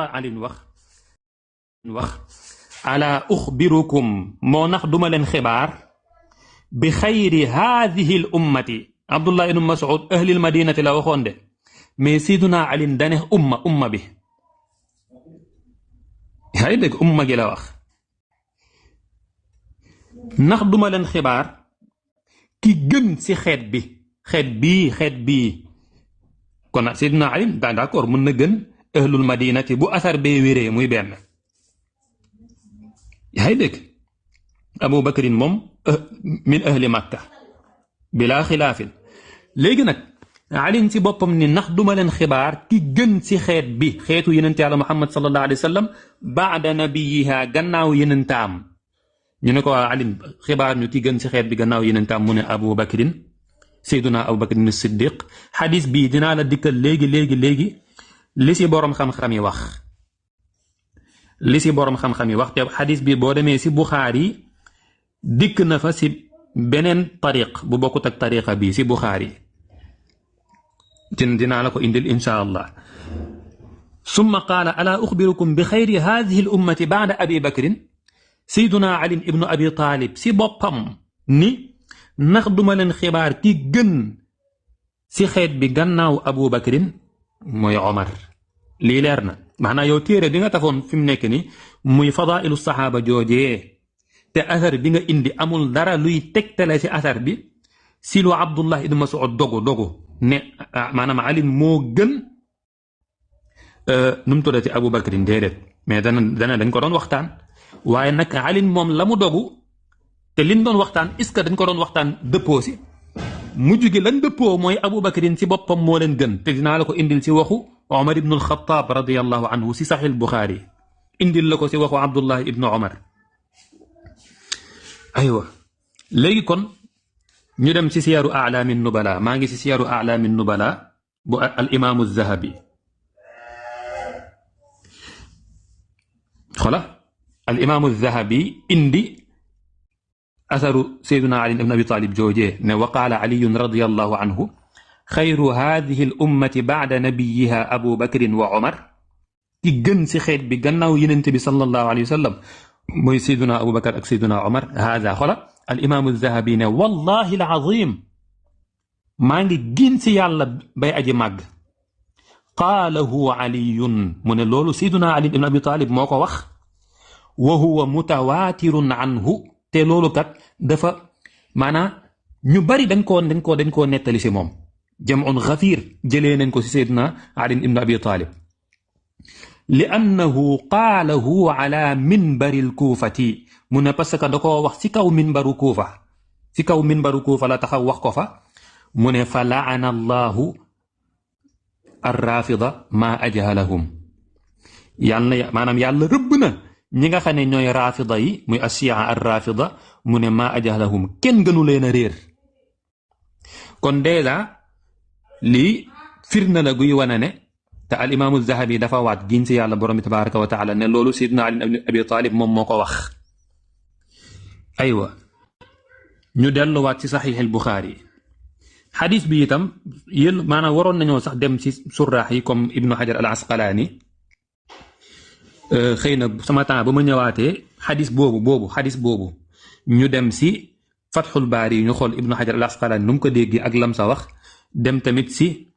علي wax ala ukhbirukum moo nax duma leen xibaar bi xayri haadihi l ummati Abdullah ibn Mas'ud ahlil madinati la waxoon de mais siduna Ali dane umma bi yaa ngi dégg umma gi la wax nax duma leen xibaar ki gën ci xeet bii kon siduna Ali d'accord mën na gën ahlul madinati bu asar bee wéree muy benn yaa ngi dégg Abu Bakrin moom min ahli Makka bilaa xilaafin léegi nag Ali ci boppam ni ndax duma leen xibaar ki gën ci xeet bi xeetu yenente yàlla Muhammad sallallahu alayhi wa sallam baada nabiyiha gannaaw yenentaam ñu ne ko waa Ali xibaar ñu ki gën ci xeet bi gannaaw yenentaam mu ne Abu Bakrin Seyduna Abu Bakrin Siddiq xadis bii dinaa la dikkal léegi li ci boroom xam-xam yi wax te xadis bi boo demee ci Buxaari dikk na fa ci beneen tariq bu bokkut ak tariqa bi ci Buxaari dinaa la ko indil insha allah summa qaala alaa uxbirukum bi xayri haadihi l ummati baada abi bakrin Seyduna Ali ibnu Abi Taalib ci boppam ni ndax duma leen xibaar ki gën ci xeet bi gannaaw Abu Bakrin mooy Omar lii leer na maanaam yow téere bi nga tafoon fi mu nekk ni muy fadailu saxaaba joojee te asar bi nga indi amul dara luy tegtale ci asar bi si lu Abdullah ibn Mas'ud dogu ne maanaam Ali moo gën nu mu tuddati Abu Bakrin déedéet mais dana dañ ko doon waxtaan waaye nag Ali moom la mu dogu te liñ doon waxtaan est-ce que dañ ko doon waxtaan dëppoo si mujj gi lan dëppoo mooy Abu Bakrin ci boppam moo leen gën te dinaa la ko indil ci waxu Omar ibn al-Khattab radiyallahu anhu ci Sahih Bukhari indil la ko ci waxu Abdullah ibn Omar aywa léegi kon ñu dem ci siyaru a'laami nubala maa ngi ci siyaru a'laami nubala bu al imaamu Zahabi xola al imaamu Zahabi indi asaru Seydina Ali ibn Abi Talib joojee ne wa qaala Aliyun radiyallahu anhu xayru haadihi l ummati baada nabiyiha Abu Bakrin wa Omar ki gën ci xeet bi gannaaw yenente bi sallallahu alayhi wa sallam mooy Seydina Abu Bakar ak Seydina Omar haada xola al imaamu Zahabi ne wallahi al azim maa ngi gin ci yàlla bay aji màgg qaalahu Aliyun mu ne loolu Seydina Ali ibn Abi Talib moo ko wax wa huwa mutawaatirun anhu te loolu kat dafa maanaam ñu bari dañ koo nettali ci moom jam'un ghafiir jëlee nañ ko ci Seydina Ali ibn Abi Talib li annahu qaalahu ala minbaril kuufati mu ne parce que da koo wax ci kaw minbaru kuufa la taxaw wax ko fa mu ne fa la'ana allahu arrafida ma ajhalahum yàlla rëbb na ñi nga xam ne ñooy rafida yi muy ashia arrafida mu ne ma ajhalahum kenn gënu leen a réer kon déjà lii firna la guy wane ne te al imaamu Zahabi dafa waat giñ ci yàlla borom bi tabaraka wa taala ne loolu Seydina Ali ibn Abi Talib moom moo ko wax aywa ñu delluwaat ci saxiix al Buxaari xadis bi itam yéen maanaam waroon nañoo sax dem ci suraax yi comme Ibnu Hajar al Asqalaani xëy na sama temps ba ma ñëwaatee xadis boobu ñu dem ci Fatxul Baari ñu xool Ibnu Hajar al Asqalaani nu mu ko déggee ak lam sa wax dem tamit ci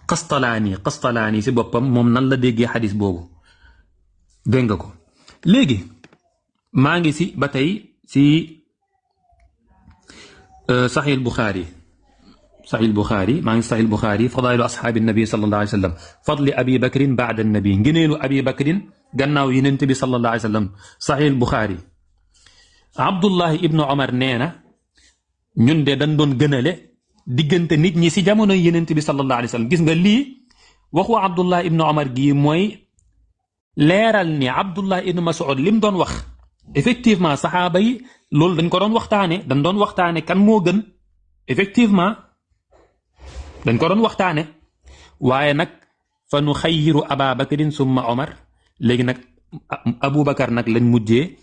Qastalaani ci boppam moom nan la déggee xadis boobu dégg nga ko léegi maa ngi ci ba tey ci Sahih Bukhari maa ngi Sahih Bukhari fadailu ashaabi nabi sallallahu alayhi wa sallam fadli abi bakrin baada nabi ngëneelu abi bakrin gannaaw yonent bi sallallahu alayhi wa sallam Sahih Bukhari Abdullahi ibnu Omar nee na ñun de dañ doon gënale diggante nit ñi ci jamono yonent bi sallallahu alayhi wa sallam gis nga lii waxu Abdullahi ibnu Omar gii mooy leeral ni Abdullahi ibnu Mas'ud lim doon wax effectivement saxaaba yi loolu dañ ko doon waxtaane kan moo gën effectivement dañ ko doon waxtaane waaye nag fa nu xayyiru Aba Bakrin summa Omar léegi nag Abu Bakar nag lañ mujjee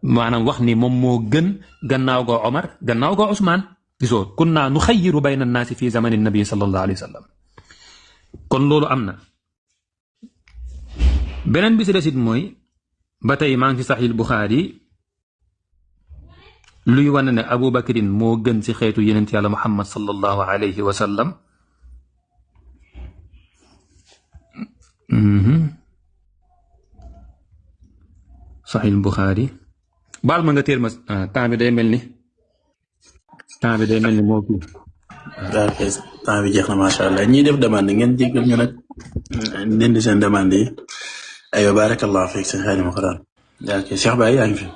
maanaam wax ni moom moo gën gannaaw go Omar gannaaw go Ousmane gisoo kunna nu xayyiru bayna annaasi fi zamani nabi sallallahu alayhi wa sallam kon loolu am na. beneen bi si desit mooy ba tey maa ngi ci Sahih Bukhari luy wane ne Abu Bakrin moo gën ci xeetu yenent yàlla Muhammad sallallahu alayhi wa sallam. Sahih Bukhari baal ma nga téer ma temps bi day mel ni moo kii. ok temps bi jeex na macha allah ñiy def demande ngeen jéggal ñu nag dindi seen demande yi aywa barakallahu fiik seen xaari ma xaraan ok Cheikh Baye yaa ngi fi.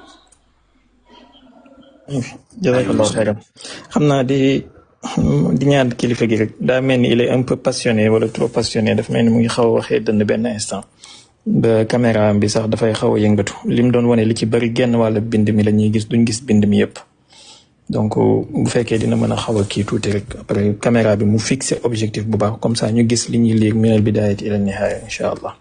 jazakallahu xayran xam naa di ñaan kilifa gi rek daa mel ni il est un peu passionné wala trop passionné daf mel ni mu ngi xaw a waxee dënn benn instant ba caméra bi sax dafay xaw a yëngatu li mu doon wane li ci bari genn wàlla bind mi la ñuy gis duñ gis bind mi yëpp. donc bu fekkee dina mën a xaw a kii tuuti rek après caméra bi mu fixé objectif bu baax comme ça ñu gis li ñuy léegi minal bidaayati ila nihaaya incha allah.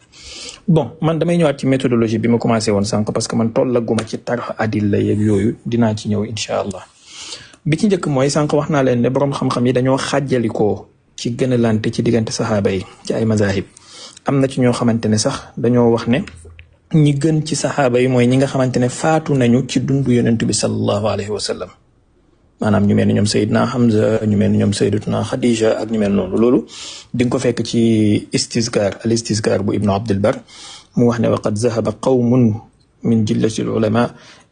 bon man damay ñëwaat ci méthodologie bi ma commencé woon sànq parce que man tollaguma ci tarx adilla yeeg yooyu dinaa ci ñëw incha allah. bi ci njëkk mooy sànq wax naa leen ne borom xam-xam yi dañoo xàjjalikoo ci gënalante ci diggante saxaaba yi ci ay mazahib am na ci ñoo xamante ne sax dañoo wax ne ñi gën ci saxaaba yi mooy ñi nga xamante ne faatu nañu ci dundu yonent bi sallallahu alayhi wa sallam. maanaam ñu mel ni ñoom Seydina Hamza ñu mel ni ñoom Sayyidatuna Khadija ak ñu mel noonu loolu di nga ko fekk ci al istizkar bu Ibnu Abdul Bar mu wax ne wa qad zahaba qawmun min jillati al ulama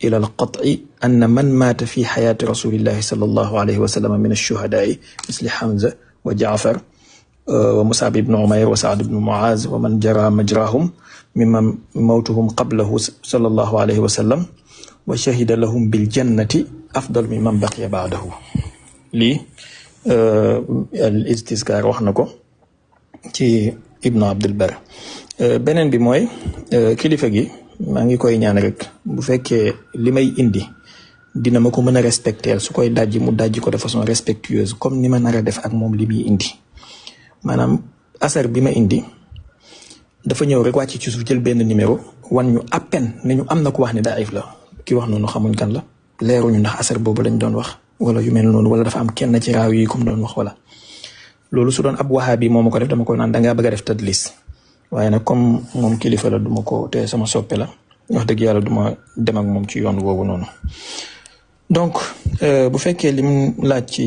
ila al qat'i anna man maata fi xayaati rasulillahi sallallahu alayhi wa sallam min ash-shuhadaai misli Hamza wa Jaafar wa Mus'ab ibnu Umayr wa Sa'd ibnu Mu'az wa man jara majrahum mimman mawtuhum qablahu sallallahu alayhi wa sallam wa shahida lahum bil jannati afdal mi man baqiya baadahu lii al istizkar wax na ko ci Ibnu Abdul Bar beneen bi mooy kilifa gi maa ngi koy ñaan rek bu fekkee li may indi dina ma ko mën a respecter su koy dajji mu dajji ko de façon respectueuse comme ni ma nar a def ak moom li muy indi maanaam asar bi ma indi dafa ñëw rek wàcc ci suuf jël benn numéro wan ñu à peine ne ñu am na ku wax ne daif la ki wax noonu xamuñ kan la leeruñu ndax asar boobu lañ doon wax wala yu mel noonu wala dafa am kenn ci raaw yi comme doon wax wala loolu su doon ab wahabi moo ma ko def dama ko naan dangaa bëgg a def tadlis waaye nag comme moom kilifa la duma ko te sama soppe la wax dëgg yàlla duma dem ak moom ci yoon woowu noonu. donc bu fekkee lim laaj ci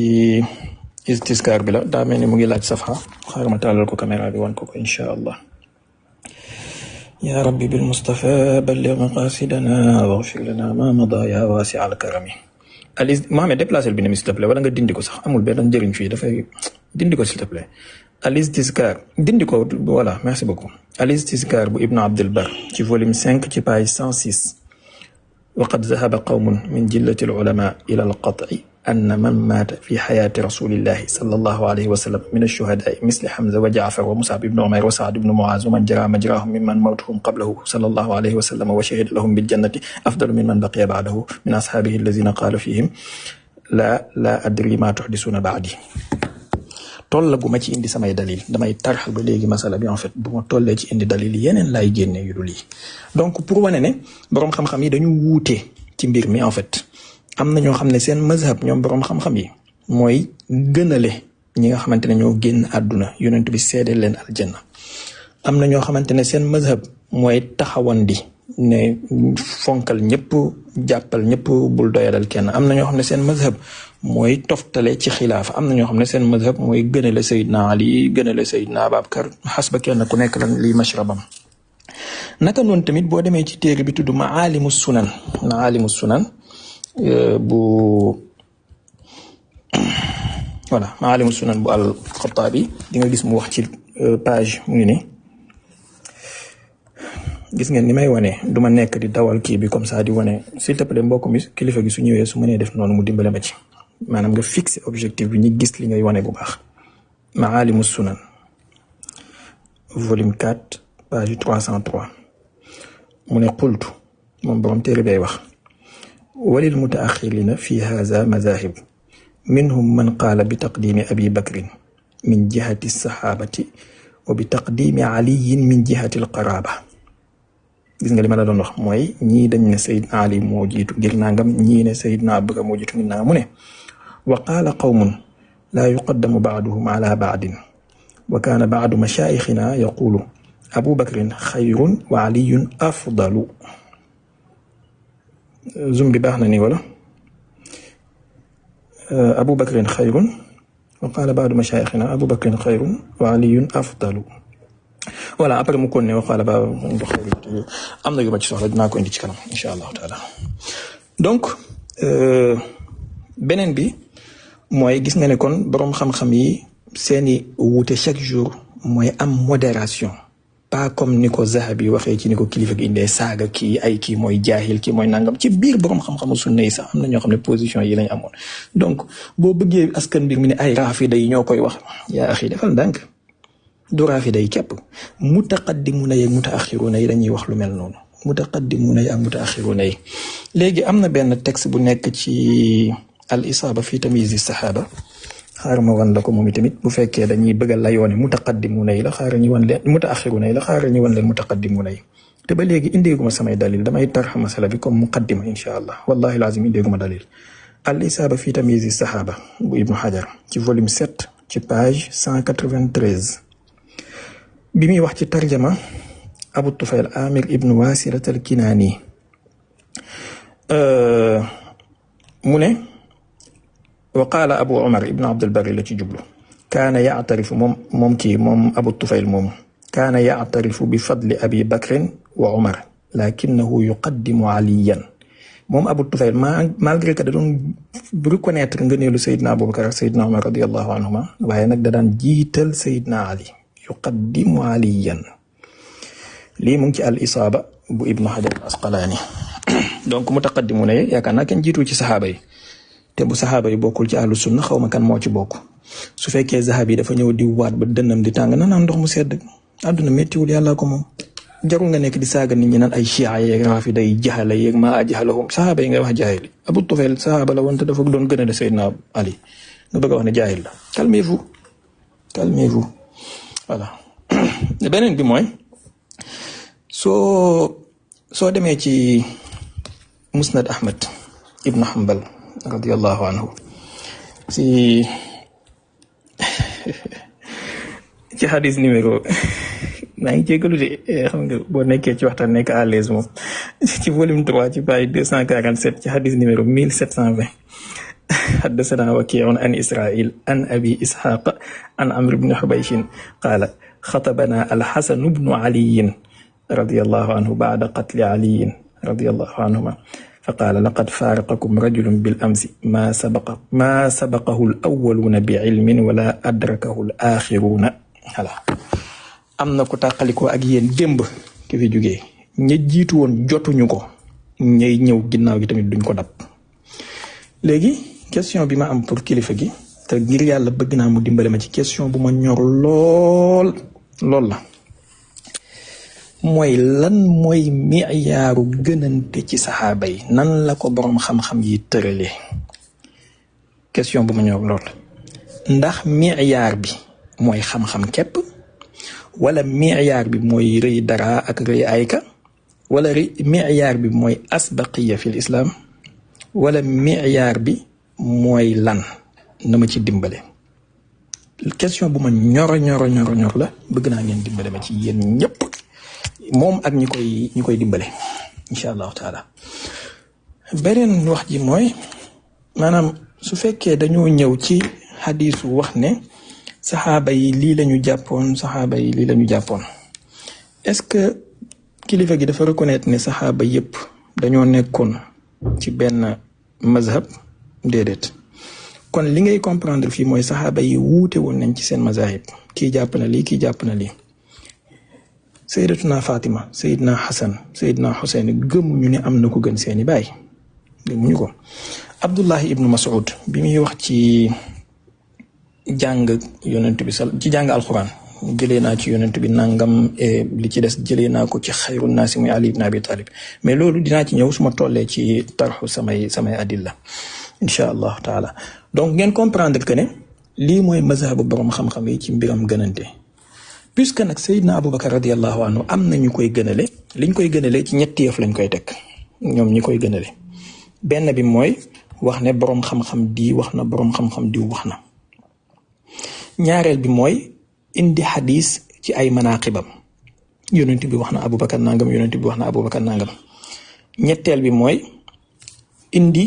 istizkar bi la daa mel ni mu ngi laaj safa xaaral ma tàllal ko caméra bi wan ko incha allah. يا ربي بالمصطفى بلغ مقاصدنا واغفر لنا ما مضى يا واسع الكرم. Mohamed déplacé bi ne s'il te plaît wala nga dindi ko sax amul benn njëriñ fii dafay dindi ko s'il te plaît. Al-Istizkar dindi ko voilà merci beaucoup. Al-Istizkar bu Ibn Abdul Bar ci volume 5 ci page 106. وقد ذهب قوم من جلة العلماء إلى القطع أن من مات في حياة رسول الله صلى الله عليه وسلم من الشهداء مثل حمزة وجعفر ومصعب بن عمير وسعد بن معاذ ومن جرى مجراهم ممن موتهم قبله صلى الله عليه وسلم وشهد لهم بالجنة أفضل ممن بقي بعده من أصحابه الذين قال فيهم لا أدري ما تحدثون بعدي. tollaguma ci indi samay dalil damay tarxal ba léegi masala bi en fait bu ma tollee ci indi dalil yeneen laay génne yu dul yi donc pour wane ne boroom xam-xam yi dañu wuute ci mbir mi en fait am na ñoo xam ne seen mazhab ñoom boroom xam-xam yi mooy gënale ñi nga xamante ne ñoo génn àdduna yonent bi seedeel leen aljanna am na ñoo xamante ne seen mazhab mooy taxawandi ne fonkal ñëpp jàppal ñëpp bul doyadal kenn am na ñoo xam ne seen mazhab mooy toftale ci xilaafa am na ñoo xam ne seen mazhab mooy gënale Seydina Ali gënale Seydina Abubakar xas ba kenn ku nekk lan liy mashrabam naka noonu tamit boo demee ci téere bi tudd Maalimu Sunan bu voilà Maalimu Sunan bu al-Xattaabi di nga gis mu wax ci page mu ngi ni gis ngeen ni may wane du ma nekk di dawal kii bi comme ça di wane s'il te plaît mbokk mi kilifa gi su ñëwee su mënee def noonu mu dimbale ma ci maanaam nga fixé objectif bi ñu gis li ngay wane bu baax. Maalimu Sunan volume 4 page 303 mu ne qultu moom borom téere bay wax walil mutaaxirina fi haza mazahib minhum man qaala bi taqdimi abi bakrin min jihati saxaabati wa bi taqdimi aliyin min jihati alqaraba. gis nga li ma la doon wax mooy ñii dañ ne Seydina Ali moo jiitu ngir nangam ñii ne Seydina Abubakar moo jiitu ngir nangam mu ne wa qaala qawmun laa yuqaddamu baaduhum ala baadin wa kaana baadu mashaayixina yaqulu Abu Bakrin xayrun wa aliyun afdalu. zoom bi baax na ni wala Abu Bakrin xayrun wa qaala baadu mashaayixina Abu Bakrin xayrun wa aliyun afdalu. voilà après mu kon ne wa qaala baadu xayrun am na yu ma ci soxla dinaa ko indi ci kanam incha allahu taala. donc beneen bi mooy gis nga ne kon boroom xam-xam yi seeni wuute chaque jour mooy am modération. pas comme ni ko Zahabi waxee ci ni ko kilifa gi indee saaga kii ay kii mooy jaahil kii mooy nangam ci biir borom xam-xamu sunna yi sax am na ñoo xam ne position yi lañ amoon. donc boo bëggee askan mbir mi ne ay raafida yi ñoo koy wax yaa axi defal ndànk du raafida yi képp mutaqaddimuna yi ak mutaaxiruna yi dañuy wax lu mel noonu mutaqaddimuna yi ak mutaaxiruna yi. léegi am na benn texte bu nekk ci al isaaba fi tamyiz saxaaba xaaral ma wan la ko moom itamit bu fekkee dañuy bëgg a layoone mutaqaddimuna yi la xaaral ñu wan leen mutaaxiruna yi la xaaral ñu wan leen mutaqaddimuna yi. te ba léegi indeeguma samay dalil damay tarx masala bi comme muqaddima incha allah wallahi lazim indeeguma dalil. al isaaba fi tamyiz saxaaba bu Ibnu Hajar ci volume 7 ci page 193 bi muy wax ci tarjama Abu Tufayl Amir ibnu Wasilat al Kinaani mu ne wa qaala Abu Umar ibnu Abdul Barri la ci jublu kaana ya'tarifu moom Abu Tufayl moom kaana ya'tarifu bi fadli Abi Bakrin wa Umar lakinnahu yuqaddimu Aliyan. moom Abu Tufayl malgré que da doon reconnaître ngëneelu Seydina Abubakar ak Seydina Umar radiyallahu anhuma waaye nag da daan jiital Seydina Ali yuqaddimu Aliyan. lii mu ngi ci al isaaba bu Ibnu Hajar al Asqalaani. donc mutaqaddimuna yi yaakaar naa kenn jiitu ci saxaaba yi te bu saxaaba yi bokkul ci ahlu sunna xaw ma kan moo ci bokk. su fekkee Zahabi dafa ñëw di waat ba dënnam di tàng na naan ndox mu sedd àdduna méttiwul yàlla ko moom jarul nga nekk di saaga nit ñi naan ay chia yeeg rafida yi jaxala yeeg maa jaxalahum saxaaba yi ngay wax jaahil. Abu Tufayl saxaaba la woon te dafa doon gën a de Seydina Ali nga bëgg a wax ne jaahil la. calmez-vous voilà. beneen bi mooy soo demee ci Musnad Ahmad ibn Hanbal radiyallahu anhu ci xadis numéro maa ngi jégalu de xam nga boo nekkee ci waxtaan nekk à l'aise moom ci volume 3 ci page 247 ci xadis numéro 1720 حدثنا وكيع عن إسرائيل عن أبي إسحاق عن عمرو بن حبيش قال خطبنا الحسن بن علي رضي الله عنه بعد قتل علي رضي الله عنهما فقال لقد فارقكم رجل بالأمس ما سبقه الأولون بعلم ولا أدركه الآخرون. voilà am na ko tàqalikoo ak yéen démb ki fi jógee ña jiitu woon jotuñu ko ñay ñëw ginnaaw gi tamit duñ ko dab. léegi question bi ma am pour kilifa gi te ngir yàlla bëgg naa mu dimbale ma ci question bu ma ñor lool la mooy lan mooy miyaaru gënante ci saxaaba yi nan la ko boroom xam-xam yi tëralee. question bu ma ñor lool ndax miyaar bi mooy xam-xam képp wala miyaar bi mooy rëy dara ak rëy ayka wala miyaar bi mooy asbaqiya fil islam wala miyaar bi mooy lan na ma ci dimbale. question bu ma ñor la bëgg naa ngeen dimbale ma ci yéen ñëpp moom ak ñi koy dimbale incha allahu taala. beneen wax ji mooy maanaam su fekkee dañoo ñëw ci xadiisu wax ne saxaaba yi lii lañu jàppoon est-ce que kilifa gi dafa reconnaître ne saxaaba yëpp dañoo nekkoon ci benn mazhab déedéet. kon li ngay comprendre fii mooy saxaaba yi wuute woon nañ ci seen mazahib kii jàpp na lii kii jàpp na lii. sayyidatuna Fatima sayyidna Hasan sayyidna Husayn gëmuñu ne am na ko gën seeni baay gëmuñu ko. Abdullahi ibnu Mas'ud bi muy wax ci jàng yonent bi ci jàng alquran jëlee naa ci yonent bi nangam li ci des jëlee naa ko ci xayru naasi muy Ali ibn Abi Talib mais loolu dinaa ci ñëw su ma tollee ci tarxu samay adilla incha allahu taala. donc ngeen comprendre que ne lii mooy mazhabu borom xam-xam yi ci mbiram gënante puisque nag Seydina Aboubacar radiyallahu anhu am na ñu koy gënale liñ koy gënale ci ñetti yëf lañ koy teg ñoom ñi koy gënale. benn bi mooy wax ne borom xam-xam di wax na borom xam-xam di wax na. ñaareel bi mooy indi xadis ci ay manaqibam yonent bi wax na Aboubacar nangam yonent bi wax na Aboubacar nangam ñetteel bi mooy indi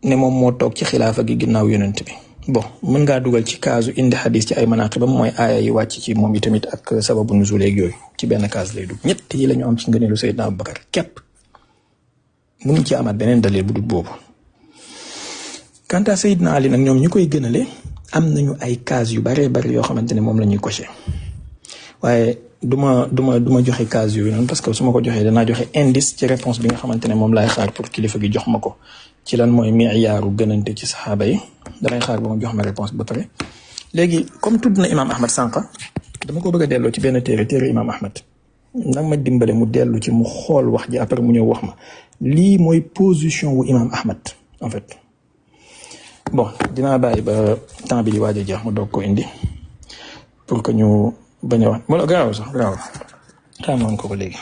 ne moom moo toog ci xilaafa gi ginnaaw yonent bi bon mën ngaa dugal ci kaasu indi xadis ci ay manaqibam mooy aaya yi wàcc ci moom itamit ak sababu nuzul ak yooyu ci benn kaas lay dugg ñett yi la ñu am ci ngëneelu Seydina Aboubacar képp mënuñ ci amaat beneen dalil bu dul boobu. Quant à Seydina Ali nag ñoom ñu koy gënale am nañu ay kaas yu baree bari yoo xamante ne moom la ñuy coché waaye duma joxe kaas yooyu noonu parce que su ma ko joxee danaa joxe indice ci réponse bi nga xamante ne moom laay xaar pour kilifa gi jox ma ko ci lan mooy miyaaru gënante ci saxaaba yi damay xaar ba mu jox ma réponse ba pare. léegi comme tudd na Imaam Ahmad sànq dama ko bëgg a delloo ci benn téere Imaam Ahmad nag ma dimbale mu dellu ci mu xool wax ji après mu ñëw wax ma lii mooy position wu Imaam Ahmad en fait. bon dinaa bàyyi ba temps bi di waaj a jeex ma doog ko indi pour que ñu bañ a wax wala gaaw sax gaaw xamoon ko léegi.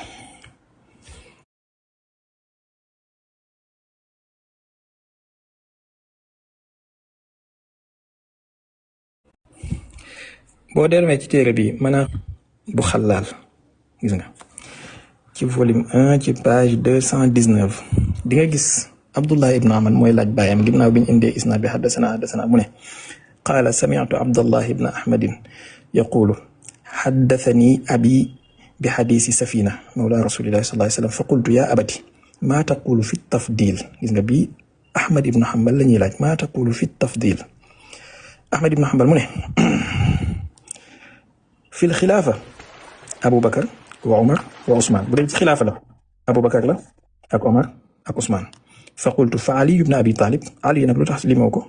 boo demee ci téere bi maanaam bu Xallaal gis nga ci volume 1 ci page 219 di nga gis Abdullah ibn Ahmad mooy laaj baayam ginnaaw bi ñu indee isnaad bi xaddasana mu ne qaala sami'tu Abdullah ibn Ahmadin yaqulu xaddathani abi bi xadiisi safina mawla rasulillahi sallallahu alayhi wa sallam fa qultu ya abati maa taqulu fi tafdil gis nga bii Ahmad ibn Hanbal la ñuy laaj maa taqulu fi tafdil Ahmad ibn Hanbal mu ne fi lxilaafa Aboubacar wa Omar wa Ousmane bu dee ci xilaafa la Aboubacar la ak Omar ak Ousmane fa qultu fa Ali ibn Abi Talib Ali nag lu tax limoo ko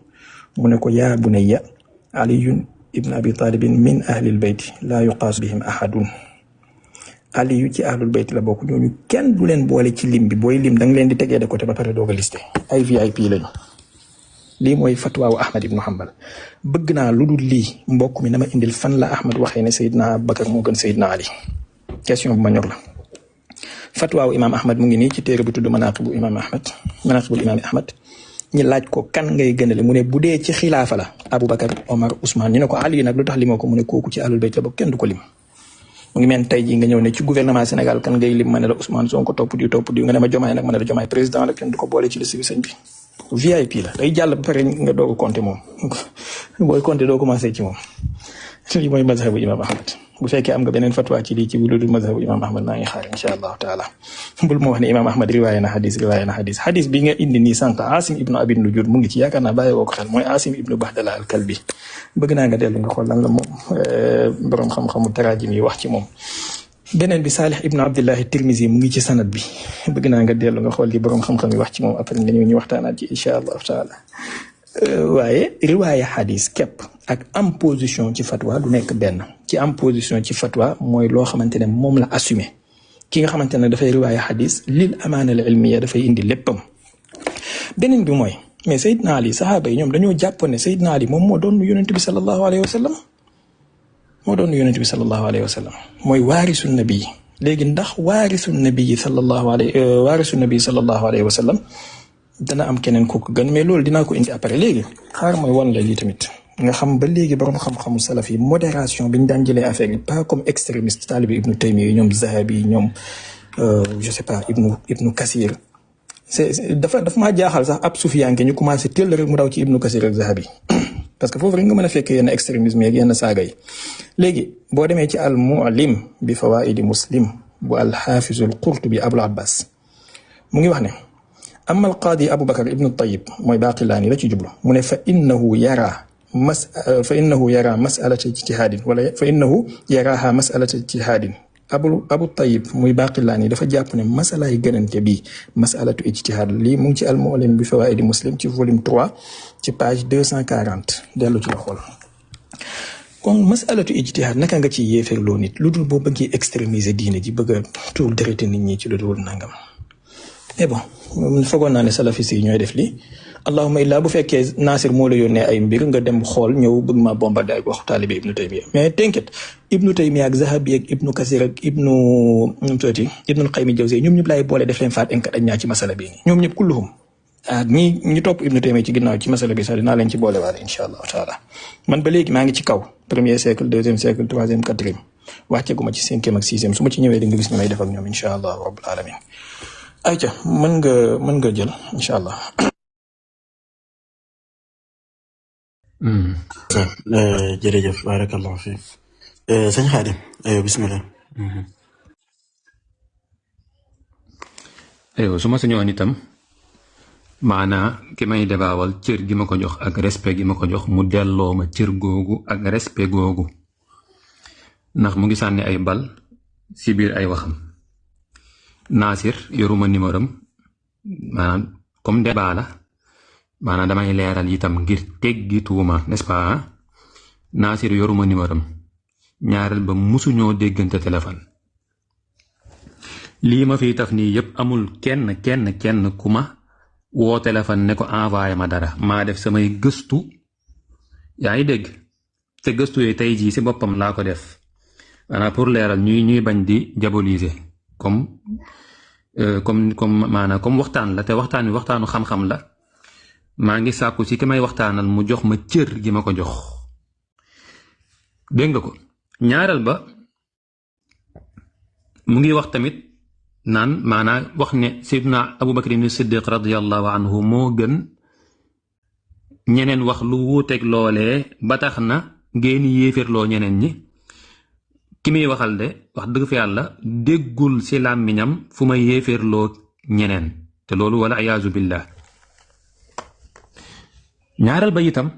mu ne ko yaa bunayya Ali ibn Abi Talib min ahlil bayt laa yuqaas bihim ahadun Ali yu ci ahlul bayt la bokk ñooñu kenn du leen boole ci lim bi booy lim da nga leen di tegee de côté ba pare doog a listé ay VIP lañu. lii mooy fatwaawu Ahmad ibn Hanbal bëgg naa lu dul lii mbokk mi dama indil fan la Ahmad waxee ne Seydina Aboubacar moo gën Seydina Ali question bu ma ñor la. fatwaawu imaam Ahmad mu ngi nii ci téere bu tudd manaqibul imaam Ahmad ñi laaj ko kan ngay gënale mu ne bu dee ci xilaafa la Aboubacar Omar Ousmane ñu ne ko Ali nag lu tax limoo ko mu ne kooku ci ahlul bayt la bokk kenn du ko lim. mu ngi mel tey jii nga ñëw ne ci gouvernement Sénégal kan ngay lim ma ne la Ousmane Sonko topp di nga ne ma Diomaye nag ma ne la Diomaye président la kenn du ko boole ci liste bi sëñ bi. VIP la day jàll ba pare nga doog a compter moom booy compter doo commencé ci moom lii mooy mazhabu Imam Ahmad bu fekkee am nga beneen fatwa ci lii ci lu dul mazhabu Imam Ahmad maa ngi xaar incha allahu taala bul ma wax ne Imam Ahmad riwaaya na xadis bi nga indi nii sànq Asim ibnu Abi Nujud mu ngi ci yaakaar naa bàyyi woo ko xel mooy Asim ibnu Bahdala al-Kalbi bëgg naa nga dellu nga xool lan la moom borom xam-xamu taraajim yi wax ci moom. beneen bi Salih ibnu Abdillahi Tirmizi mu ngi ci sanad bi bëgg naa nga dellu nga xool li borom xam-xam yi wax ci moom après nga ñëw ñu waxtaanaat ci incha allahu taala waaye riwaaya xadis képp ak am position ci fatwa du nekk benn ci am position ci fatwa mooy loo xamante ne moom la assumé ki nga xamante ne dafay riwaaya xadis lil amaana al ilmiya dafay indi léppam. beneen bi mooy mais Seydina Ali saxaaba yi ñoom dañoo jàppoon ne Seydina Ali moom moo doon yonent bi sallallahu alayhi wa sallam mooy waarisu nabi léegi ndax waarisu nabi sallallahu alayhi wa sallam dana am keneen kooku gën mais loolu dinaa ko indi après léegi xaar mooy wan la lii tamit nga xam ba léegi borom xam-xamu salaf yi modération bi ñu daan jëlee affaire yi pas comme extrémiste taalibi ibnu Taymiya ñoom Zahabi ñoom je sais pas ibnu Kasir dafa maa jaaxal sax ab sufiyanke ñu commencé teel rek mu daw ci ibnu Kasir ak Zahabi parce que foofu rek nga mën a fekk yenn extrémisme yeeg yenn saaga yi. léegi boo demee ci al mu'lim bi fawaidi muslim bu al xaafizul qurtubi abul abbas mu ngi wax ne amma al qaadi Aboubacar ibnu Tayyib mooy Baqilaani la ci jublu mu ne fa innahu yara masalata ijtihaadin wala fa innahu yaraha masalata ijtihaadin Abu Tayyib muy Baqilaani dafa jàpp ne masalaay gënante bi masalatu ijtihaad lii mu ngi ci al mu'lim bi fawaidi muslim ci volume 3 ci page 240 dellu ci la xool. kon masalatu ijtihaad naka nga ci yéeferloo nit lu dul boo bëggee extrémiser diine ji bëgg a tuur dërëte nit ñi ci lu dul nangam. mais bon foogoon naa ne salafis yi ñooy def lii allahumma illaa bu fekkee Nasir moo la yónnee ay mbir nga dem xool ñëw bëgg maa bombardé ak waxu taalibe Ibnu Taymiya mais t'inquiète Ibnu Taymiya ak Zahabi ak Ibnu Kasir ak Ibnul Qayyim Jawziyya ñoom ñëpp laay boole def leen faat enkat ak ñaa ci masala bii nii ñoom ñëpp kulluhum ñi topp Ibnu Taymiya ci ginnaaw ci masala bi sax dinaa leen ci boolewaale incha allahu taala man ba léegi maa ngi ci kaw premier siècle deuxième siècle troisième quatrième wàcceguma ci cinquième ak sixième su ma ci ñëwee di nga gis ñu may def ak ñoom incha allah rabbul alamin ayca mën nga jël incha allah. jërëjëf barakallahu fi sëñ Xaadim bismillah. aywa su ma sañoon itam maanaa ki may debaawal cër gi ma ko jox ak respect gi ma ko jox mu delloo ma cër googu ak respect googu ndax mu ngi sànni ay bal si biir ay waxam. Naasir yoruma numéro am maanaam comme débat la maanaam damay leeral itam ngir teggi tuuma n'est-ce pas. Naasir yoruma numéro am ñaareel ba musuñoo déggante téléphone. lii ma fiy taf nii yépp amul kenn ku ma woo téléphone ne ko envoyé ma dara maa def samay gëstu yaa ngi dégg te gëstu yooyu tey jii si boppam laa ko def maanaam pour leeral ñuy bañ di diaboliser comme maanaam comme waxtaan la te waxtaan wi waxtaanu xam-xam la maa ngi sàkku ci ki may waxtaanal mu jox ma cër gi ma ko jox dégg nga ko. ñaareel ba mu ngi wax tamit naan maanaa wax ne Seydina Abu Bakr ibn Siddiq radiyallahu anhu moo gën ñeneen wax lu wuuteeg loolee ba tax na ngeen yéeféerloo ñeneen ñi. ki muy waxal de wax dëgg fa yàlla déggul ci làmmiñam fu ma yéeféerloo ñeneen te loolu wala ayaazu billah. ñaareel ba itam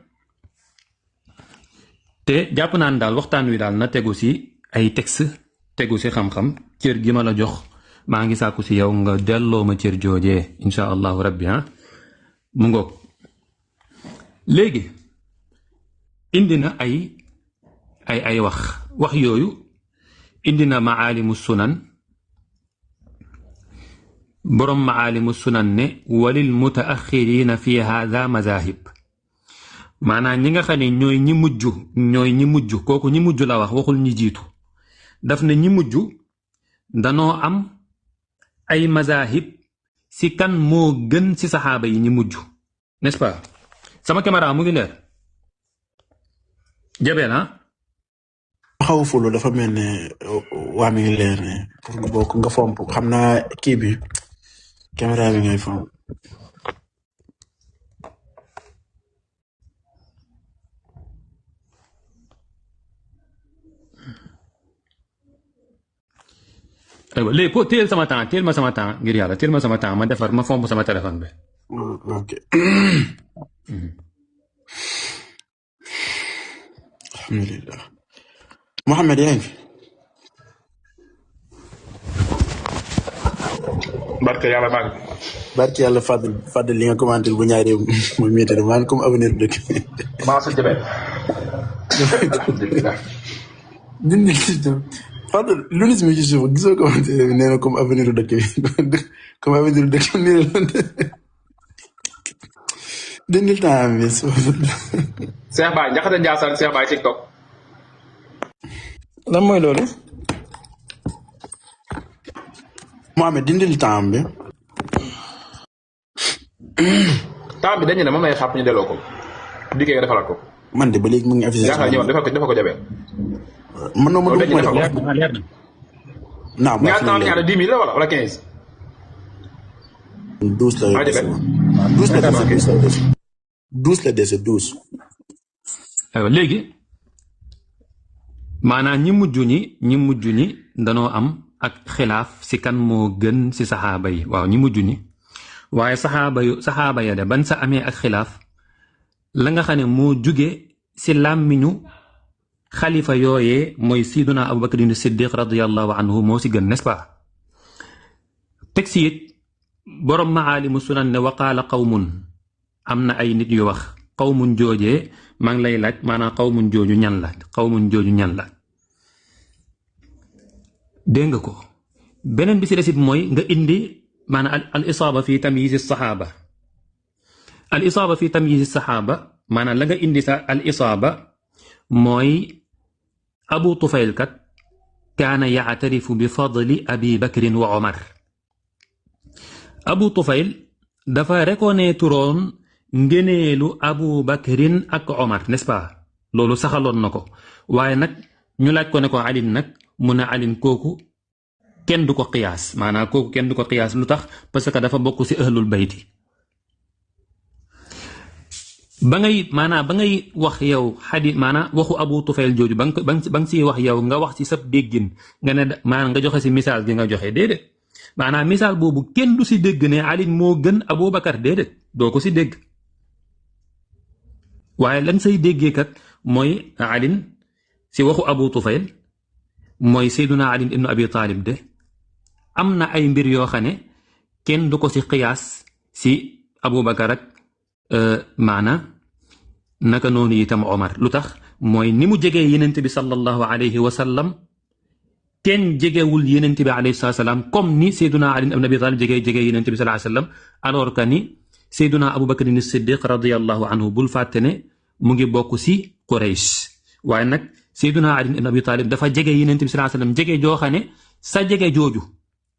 te jàpp naan daal waxtaan wi daal na tegu ci ay texte tegu ci xam-xam cër gi ma la jox maa ngi sàkku ci yow nga delloo ma cër joojee insha allahu rabbi mu ngoog. léegi indi na ay wax yooyu indi na maalimu sunan boroom maalimu sunan ne walil mutaaxirina fi hada mazahib maanaam ñi nga xam ne ñooy ñi mujj kooku ñi mujj la wax waxul ñi jiitu daf na ñi mujj danoo am ay mazahib si kan moo gën si saxaaba yi ñi mujj n'est-ce pas. sama caméra mu ngi leer jabeel xaw fulu dafa mel ne waa mi ngi leer ne pour nga bokk nga fomp xam naa kii bi caméra bi ngay fomp. aywa léegi téyel sama temps téyel ma sama temps ngir yàlla téyel ma sama temps ma defar ma fomp sama téléphone bi. ok. alhamdulillah. Mohamed yaa ngi fi. barke yàlla maa ngi fi. barke yàlla Fadel li nga commenté bu ñaaree mu métti na maanaam comme avenir dëkk. maa sa jabee. dindi Fadel lu nit mi ci suuf gisoo commenté bi nee na comme avenir dëkk bi comme avenir dëkk bi nii la dindil temps bi. Cheikh Baye Njaxate Njaasaan Cheikh Baye TikTok. lan mooy loolu. Mohamed dindil temps bi. temps bi dañu ne moom lay xàpp ñu delloo ko. dikkee nga defalaat ko. man de ba léegi mu ngi affiché. yaakaar ñëwoon dafa ko jabee. mën na ma dugg ma leer na. naam ñaata temps ñaata 10 000 la wala 15. 12 la dese. 12 la dese 12. aywa léegi maanaam ñi mujj ñi danoo am ak xilaaf si kan moo gën si saxaaba yi waaw ñi mujj ñi waaye saxaaba ya de ban sa amee ak xilaaf la nga xam ne moo jóge si làmmiñu xalifa yooyee mooy siduna Abu Bakr Siddiq radiyallahu anhu moo si gën n'est-ce pas. teg si it borom maalimu sunan ne waqaala qawmun am na ay nit yu wax qawmun joojee maa ngi lay laaj maanaam qawmun jooju ñan la dégg nga ko. beneen bi si desit mooy nga indi maanaam al isaaba fi tamyiz saxaaba maanaam la nga indi sa al isaaba mooy abu tufayl kat kaana yaatarifu bi fadli abi bakrin wa omar. abu tufayl dafa reconnaître woon ngëneelu Abu Bakrin ak Omar n'est-ce pas loolu saxaloon na ko waaye nag ñu laaj ko ne ko Ali nag mu ne Ali kooku kenn du ko qiyaas maanaam kooku kenn du ko qiyaas lu tax parce que dafa bokk ci ahlul bayti ba ngay wax yow xadis maanaam waxu Abu Tufayl jooju ba nga ciy wax yow nga wax ci sab déggin nga ne maanaam nga joxe ci misaal gi nga joxe déedéet maanaam misaal boobu kenn du ci dégg ne Ali moo gën Abu Bakar déedéet doo ko ci dégg waaye lan say déggee kat mooy Ali ci waxu Abu Tufayl mooy Seyduna Ali ibnu Abi Talib de am na ay mbir yoo xam ne kenn du ko ci qiyaas ci Abu Bakar ak maana naka noonu itam Omar lu tax mooy ni mu jegee yenent bi sallallahu alayhi wa sallam kenn jegewul yenent bi alayhi salaam comme ni Seyduna Ali ibn Abi Talib jegee yenent bi sallallahu alayhi wa sallam alors que ni Seyduna Abu Bakr as-Siddiq radiyallahu anhu bul fàtte ne mu ngi bokk ci Quraysh waaye nag Seyduna Ali ibn Abi Talib dafa jege yenent bi sallallahu alayhi wa sallam jege joo xam ne sa jege jooju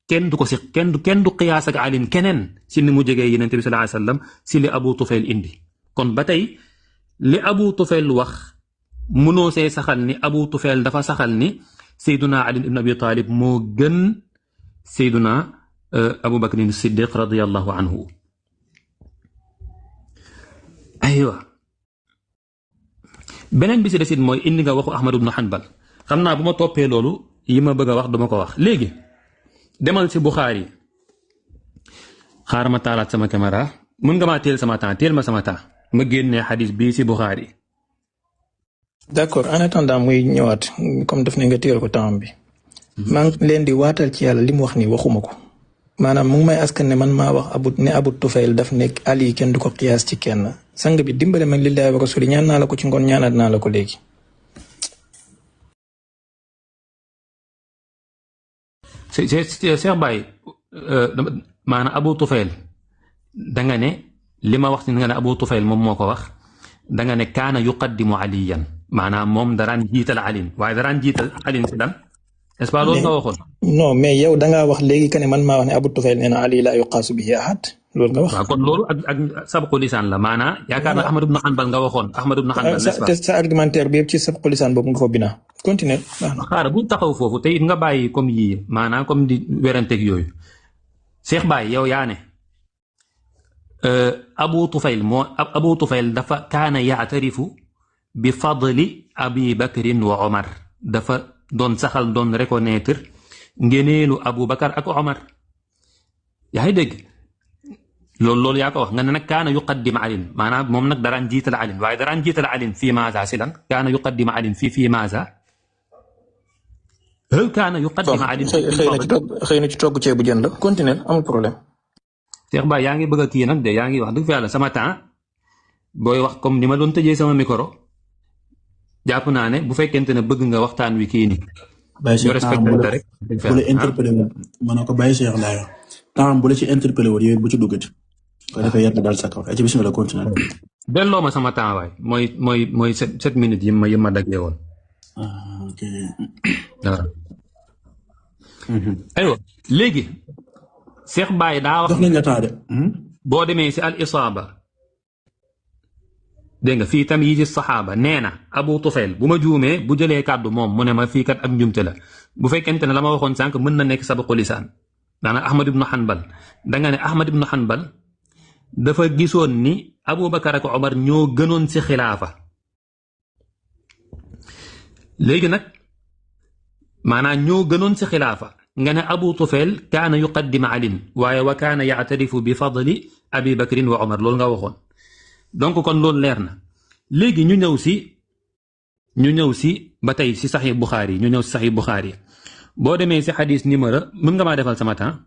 kenn du ko ci kenn du qiyaas ak Ali keneen ci ni mu jegee yenent bi sallallahu alayhi wa sallam ci li Abu Tufayl indi kon ba tey li Abu Tufayl wax mënoo see saxal ni Abu Tufayl dafa saxal ni Seyduna Ali ibn Abi Talib moo gën Seyduna Abu Bakr as-Siddiq radiyallahu anhu aywa beneen bi ci desit mooy indi nga waxu Ahmad ibn Hanbal xam naa bu ma toppee loolu yi ma bëgg a wax duma ko wax léegi demal ci Buxaari xaar ma taalaat sama caméra mën nga maa teel sama temps ma génnee xadis bii ci Buxaari. d'accord en attendant muy ñëwaat comme daf ne nga téyal ko temps bi. maa ngi leen di waatal ci yàlla li mu wax nii waxuma ko. maanaam mu ngi may askan ne man maa wax Abu Tufayl daf nekk Ali kenn du ko qiyaas ci kenn sang bi dimbale ma lillahi wa rasuli ñaan naa la ko ci ngoon ñaanaat naa la ko léegi. Cheikh Baye maanaam Abu Tufayl danga ne li ma wax si nga ne Abu Tufayl moom moo ko wax danga ne kaana yuqaddimu aliyan maanaam moom daraan jiital alin waaye daraan jiital alin si dan est-ce pas loolu nga waxoon. non mais yow dangaa wax léegi que ne man maa wax ne Abu Tufayl nee na Ali laa yuqaasu bihi ahad loolu nga wax. waaw kon loolu ak sabqu lisaan la maanaam yaakaar na Ahmad ibn Hanbal nga waxoon Ahmad ibn Hanbal n'est-ce pas. sa argumentaire bi yëpp ci sabqu lisaan boobu nga ko binaa continuer. xaaral bu taxaw foofu te it nga bàyyi comme yii maanaam comme di weranteeg yooyu Cheikh Baye yow yaa ne Abu Tufayl dafa kaana yaatarifu bi fadli Abi Bakrin wa Omar dafa doon saxal doon reconnaître ngeneelu Abu Bakar ak Omar yaa ngi dégg loolu yaa ko wax nga ne nag kaana yuqaddim alin maanaam moom nag daraan jiital alin waaye daraan jiital alin fii maaza si lan kaana yuqaddim alin fii maaza hal kaana yuqaddim alin xëy na ci togg ceebu jën la continuer amul problème. Cheikh Baye yaa ngi bëgg a kii nag de yaa ngi wax dëgg fa yàlla sama temps booy wax comme ni ma doon tëjee sama micro jàpp naa ne bu fekkente ne bëgg nga waxtaan wi kii nii. Baye Cheikh respecté rek bu la interpellé woon ma ne ko Baye Cheikh laay wax temps bu la ci interpellé woon yooyu bu ci duggati ko defee yàlla daal sa kaw ay ci bismillah continuer. delloo ma sama temps waay mooy 7 minutes yi ma daggee woon. ok. waaw. aywa léegi. Cheikh Baye daa wax. jox nañ la temps de. boo demee ci al isaaba dégg nga fii tam yi ci saxaaba nee na Abu Tufayl bu ma juumee bu jëlee kàddu moom mu ne ma fii kat ak njumte la bu fekkente ne la ma waxoon sànq mën na nekk sabaqu lisaan daanaka Ahmad ibn Hanbal danga ne Ahmad ibn Hanbal dafa gisoon ni Abu Bakar ak Omar ñoo gënoon ci xilaafa léegi nag maanaam ñoo gënoon ci xilaafa nga ne Abu Tufayl kaana yuqaddim alin waaye wa kaana yaatarifu bi fadli Abi Bakrin wa Omar loolu nga waxoon donc kon loolu leer na léegi ñu ñëw si ba tey si Sahih Bukhari ñu ñëw si Sahih Bukhari boo demee si xadis numéro mën nga maa defal sama temps.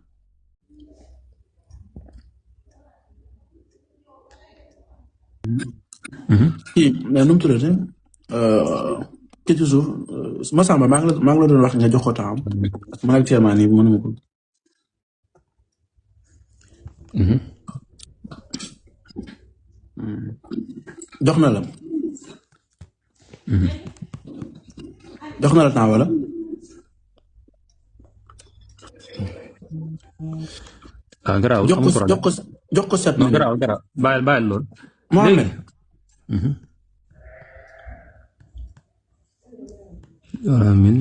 kii mais nu mu tuddati kii ci suuf Massamba maa ngi la doon wax nga jox ko temps man actuellement nii mënuma ko. jox na la. jox na la temps wala. ah garaaw jox ko jox ko 7 non minutes. garaaw bàyyil loolu. Mohamed. amiin.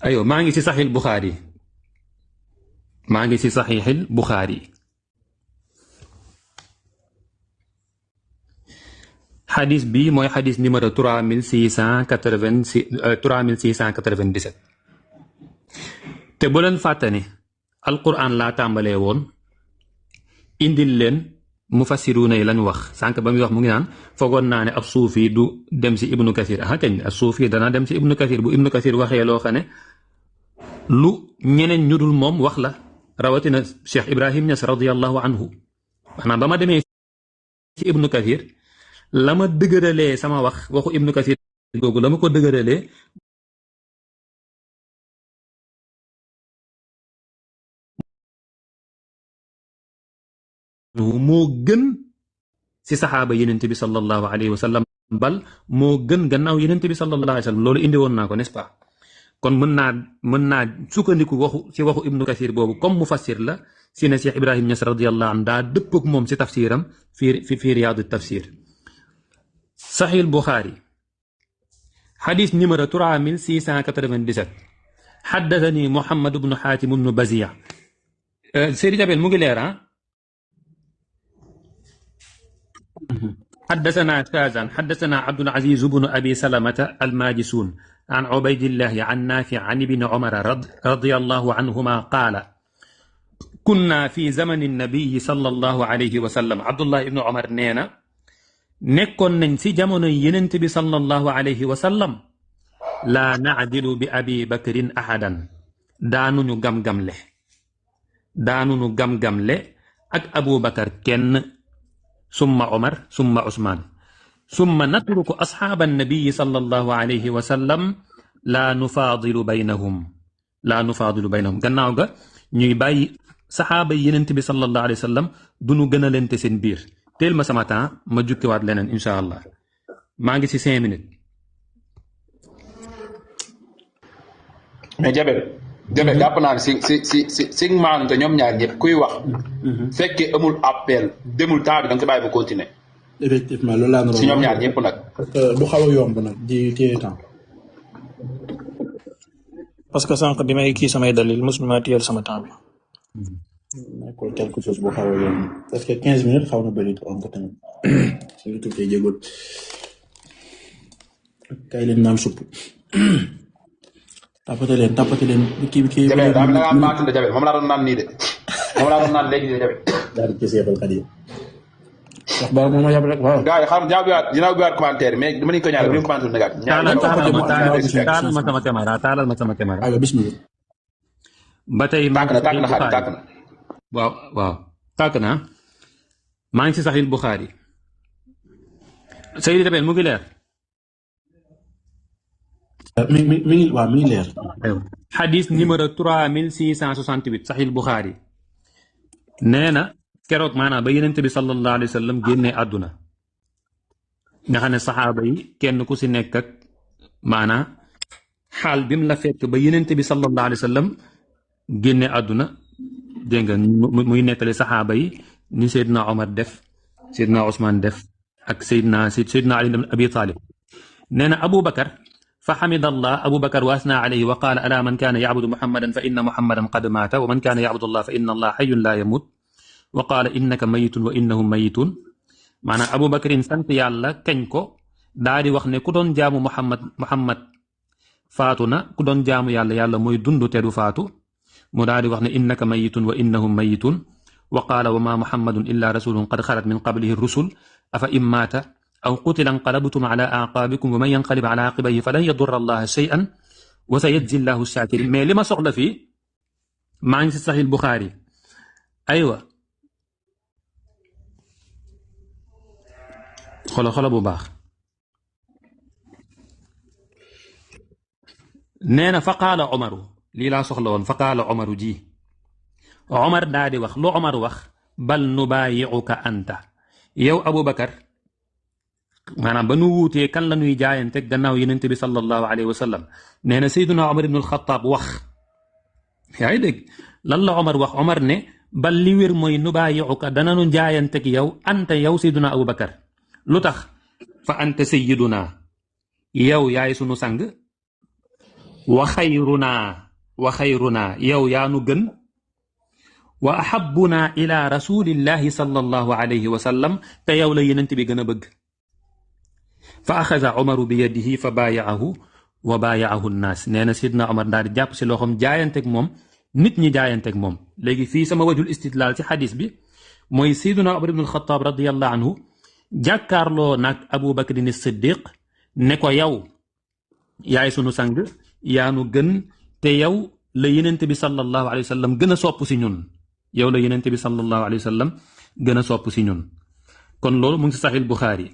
aywa maa ngi ci saxiil Buxaari xadis bi mooy xadis numéro 3697 te bu leen fàtte ne alquran laa tàmbalee woon indil leen mufassiruuna yi lañ wax sànq ba muy wax mu ngi naan foogoon naa ne ab suufi du dem si ibnu kasir kañ ab suufi dana dem si ibnu kasir bu ibnu kasir waxee loo xam ne lu ñeneen ñu dul moom wax la rawatina Cheikh Ibrahim Niass radiyallahu anhu maanaam ba ma demee ci ibnu kasir la ma dëgëralee sama waxu ibnu kasir googu la ma ko dëgëralee moo gën ci saxaaba yenent bi sallallahu alayhi wa sallam bal moo gën gannaaw yenent bi sallallahu alayhi wa sallam loolu indi woon naa ko n'est-ce pas kon mën naa sukkandiku ci waxu ibnu kasir boobu comme mufassir la si ne Cheikh Ibrahim Niass radiyallahu anhu daa dëpp ak moom si tafsiram fi riyaadu tafsir Sahih Bukhari xadis numéro 3697 xaddathani Muhammad ibnu Xaatim ibnu Bazia Seydi Jabel mu ngi leer حدثنا كازان حدثنا عبد العزيز بن أبي سلمة الماجسون عن عبيد الله عن نافع عن ابن عمر رضي الله عنهما قال كنا في زمن النبي صلى الله عليه وسلم عبد الله بن عمر نينا نكون ننسي جمون يننتبي صلى الله عليه وسلم لا نعدل بأبي بكر أحدا دانو نغم له أك أبو بكر كن ثم عمر ثم عثمان ثم نترك أصحاب النبي صلى الله عليه وسلم لا نفاضل بينهم gannaaw ga ñuy bàyyi saxaaba yi Yonent bi sallallahu alayhi wa sallam duñu gën a lente seen biir teel ma sama temps ma jukkiwaat leneen incha allah maa ngi ci 5 minutes. mais Jabel jàpp naa ne si maanu te ñoom ñaar ñëpp kuy wax. fekkee amul appel demul temps bi da nga ko bàyyi ba continuer. effectivement loolu laa si ñoom ñaar ñëpp nag. parce que du xaw a yomb nag di téye temps. parce que sànq bi may kii samay dalil mosuma téyel sama temps bi. nekkul quelque chose bu xaw a yomb parce que 15 minutes xaw na bëri on ko tamit. surtout tey jégul kay leen naan supp. tapate leen kii. Jabel daa da ngaa maatu de Jabel moom laa doon naan nii de moom laa doon naan léegi de Jabel. daal di seexal kat yi. wax ba moom ma yab rek waaw. gars yi xam dinaa ubbiwaat commentaire mais dama leen ko ñaanal bu ñu commenté négaat. taalal ma sama caméra. aywa bismillah. ba tey tàkk na waaw tàkk na maa ngi ci Sahih Bukhari Seydi Jabel mu ngi leer. mi ngi leer. xadis numéro 3668 Sahih Bukhari nee na keroog maanaam ba Yonent bi sallallahu alayhi wa sallam génnee àdduna nga xam ne saxaaba yi kenn ku si nekk ak maanaam xaal bi mu la fekk ba Yonent bi sallallahu alayhi wa sallam génnee àdduna dégg nga muy nettali saxaaba yi ni Seydina Omar def Seydina Ousmane def ak Seydina Ali ibn Abi Talib nee na Abu Bakar فحمد الله أبو بكر وأثنى عليه وقال ألا من كان يعبد محمدا فإن محمدا قد مات ومن كان يعبد الله فإن الله حي لا يموت وقال إنك ميت وإنهم ميتون معنى أبو بكر سنت يالا كنكو داري وخني كودون جامو محمد فاتنا كودون جامو يالا موي دوندو تيدو فاتو مو داري وخني إنك ميت وإنهم ميتون وقال وما محمد إلا رسول قد خلت من قبله الرسل أفإن مات أو قتل انقلبتم على أعقابكم ومن ينقلب على عقبيه فلن يضر الله شيئا وسيجزي الله الشاكرين mais li ma soxla fii maa ngi ci Sahih Bukhari aywa xoolal bu baax nee na fa qaala Omaru lii laa soxla woon fa qaala Omaru ji Omar daa di wax lu Omar wax bal nubaayi'uka anta yow Aboubacar maanaam ba nu wuutee kan la ñuy jaayante gannaaw Yonent bi sallallahu alayhi wa sallam nee na Seydina Omar ibn al-Khattab wax yaa ngi dégg lan la Omar wax Omar ne bal li wér mooy nubaayi'uka dananu njaayanteeg yow anta yow sayyiduna Abubakar lu tax fa anta sayyiduna yow yaay sunu sang wa xayruna yow yaa nu gën wa ahabbuna ila rasulillahi sallallahu alayhi wa sallam te yow la yenent bi gën a bëgg fa axada Omaru bi yadihi fa baayaahu wa baayaahu nnaas nee na sidna Omar daal di jàpp si loxoom jaayanteeg moom nit ñi jaayanteeg moom léegi fii sama wajul istidlaal ci xadis bi mooy sayduna Omar ibn alxataab radiallahu anhu jàkkaarloo nag Abu Bakrin Siddiq ne ko yow yaay sunu sang yaanu gën te yow la yenent bi sallallahu alayhi wa sallam gën a sopp si ñun yow la yenent bi sallallahu alayhi wa sallam gën a sopp si ñun kon loolu mu ngi si saxiil Buxaari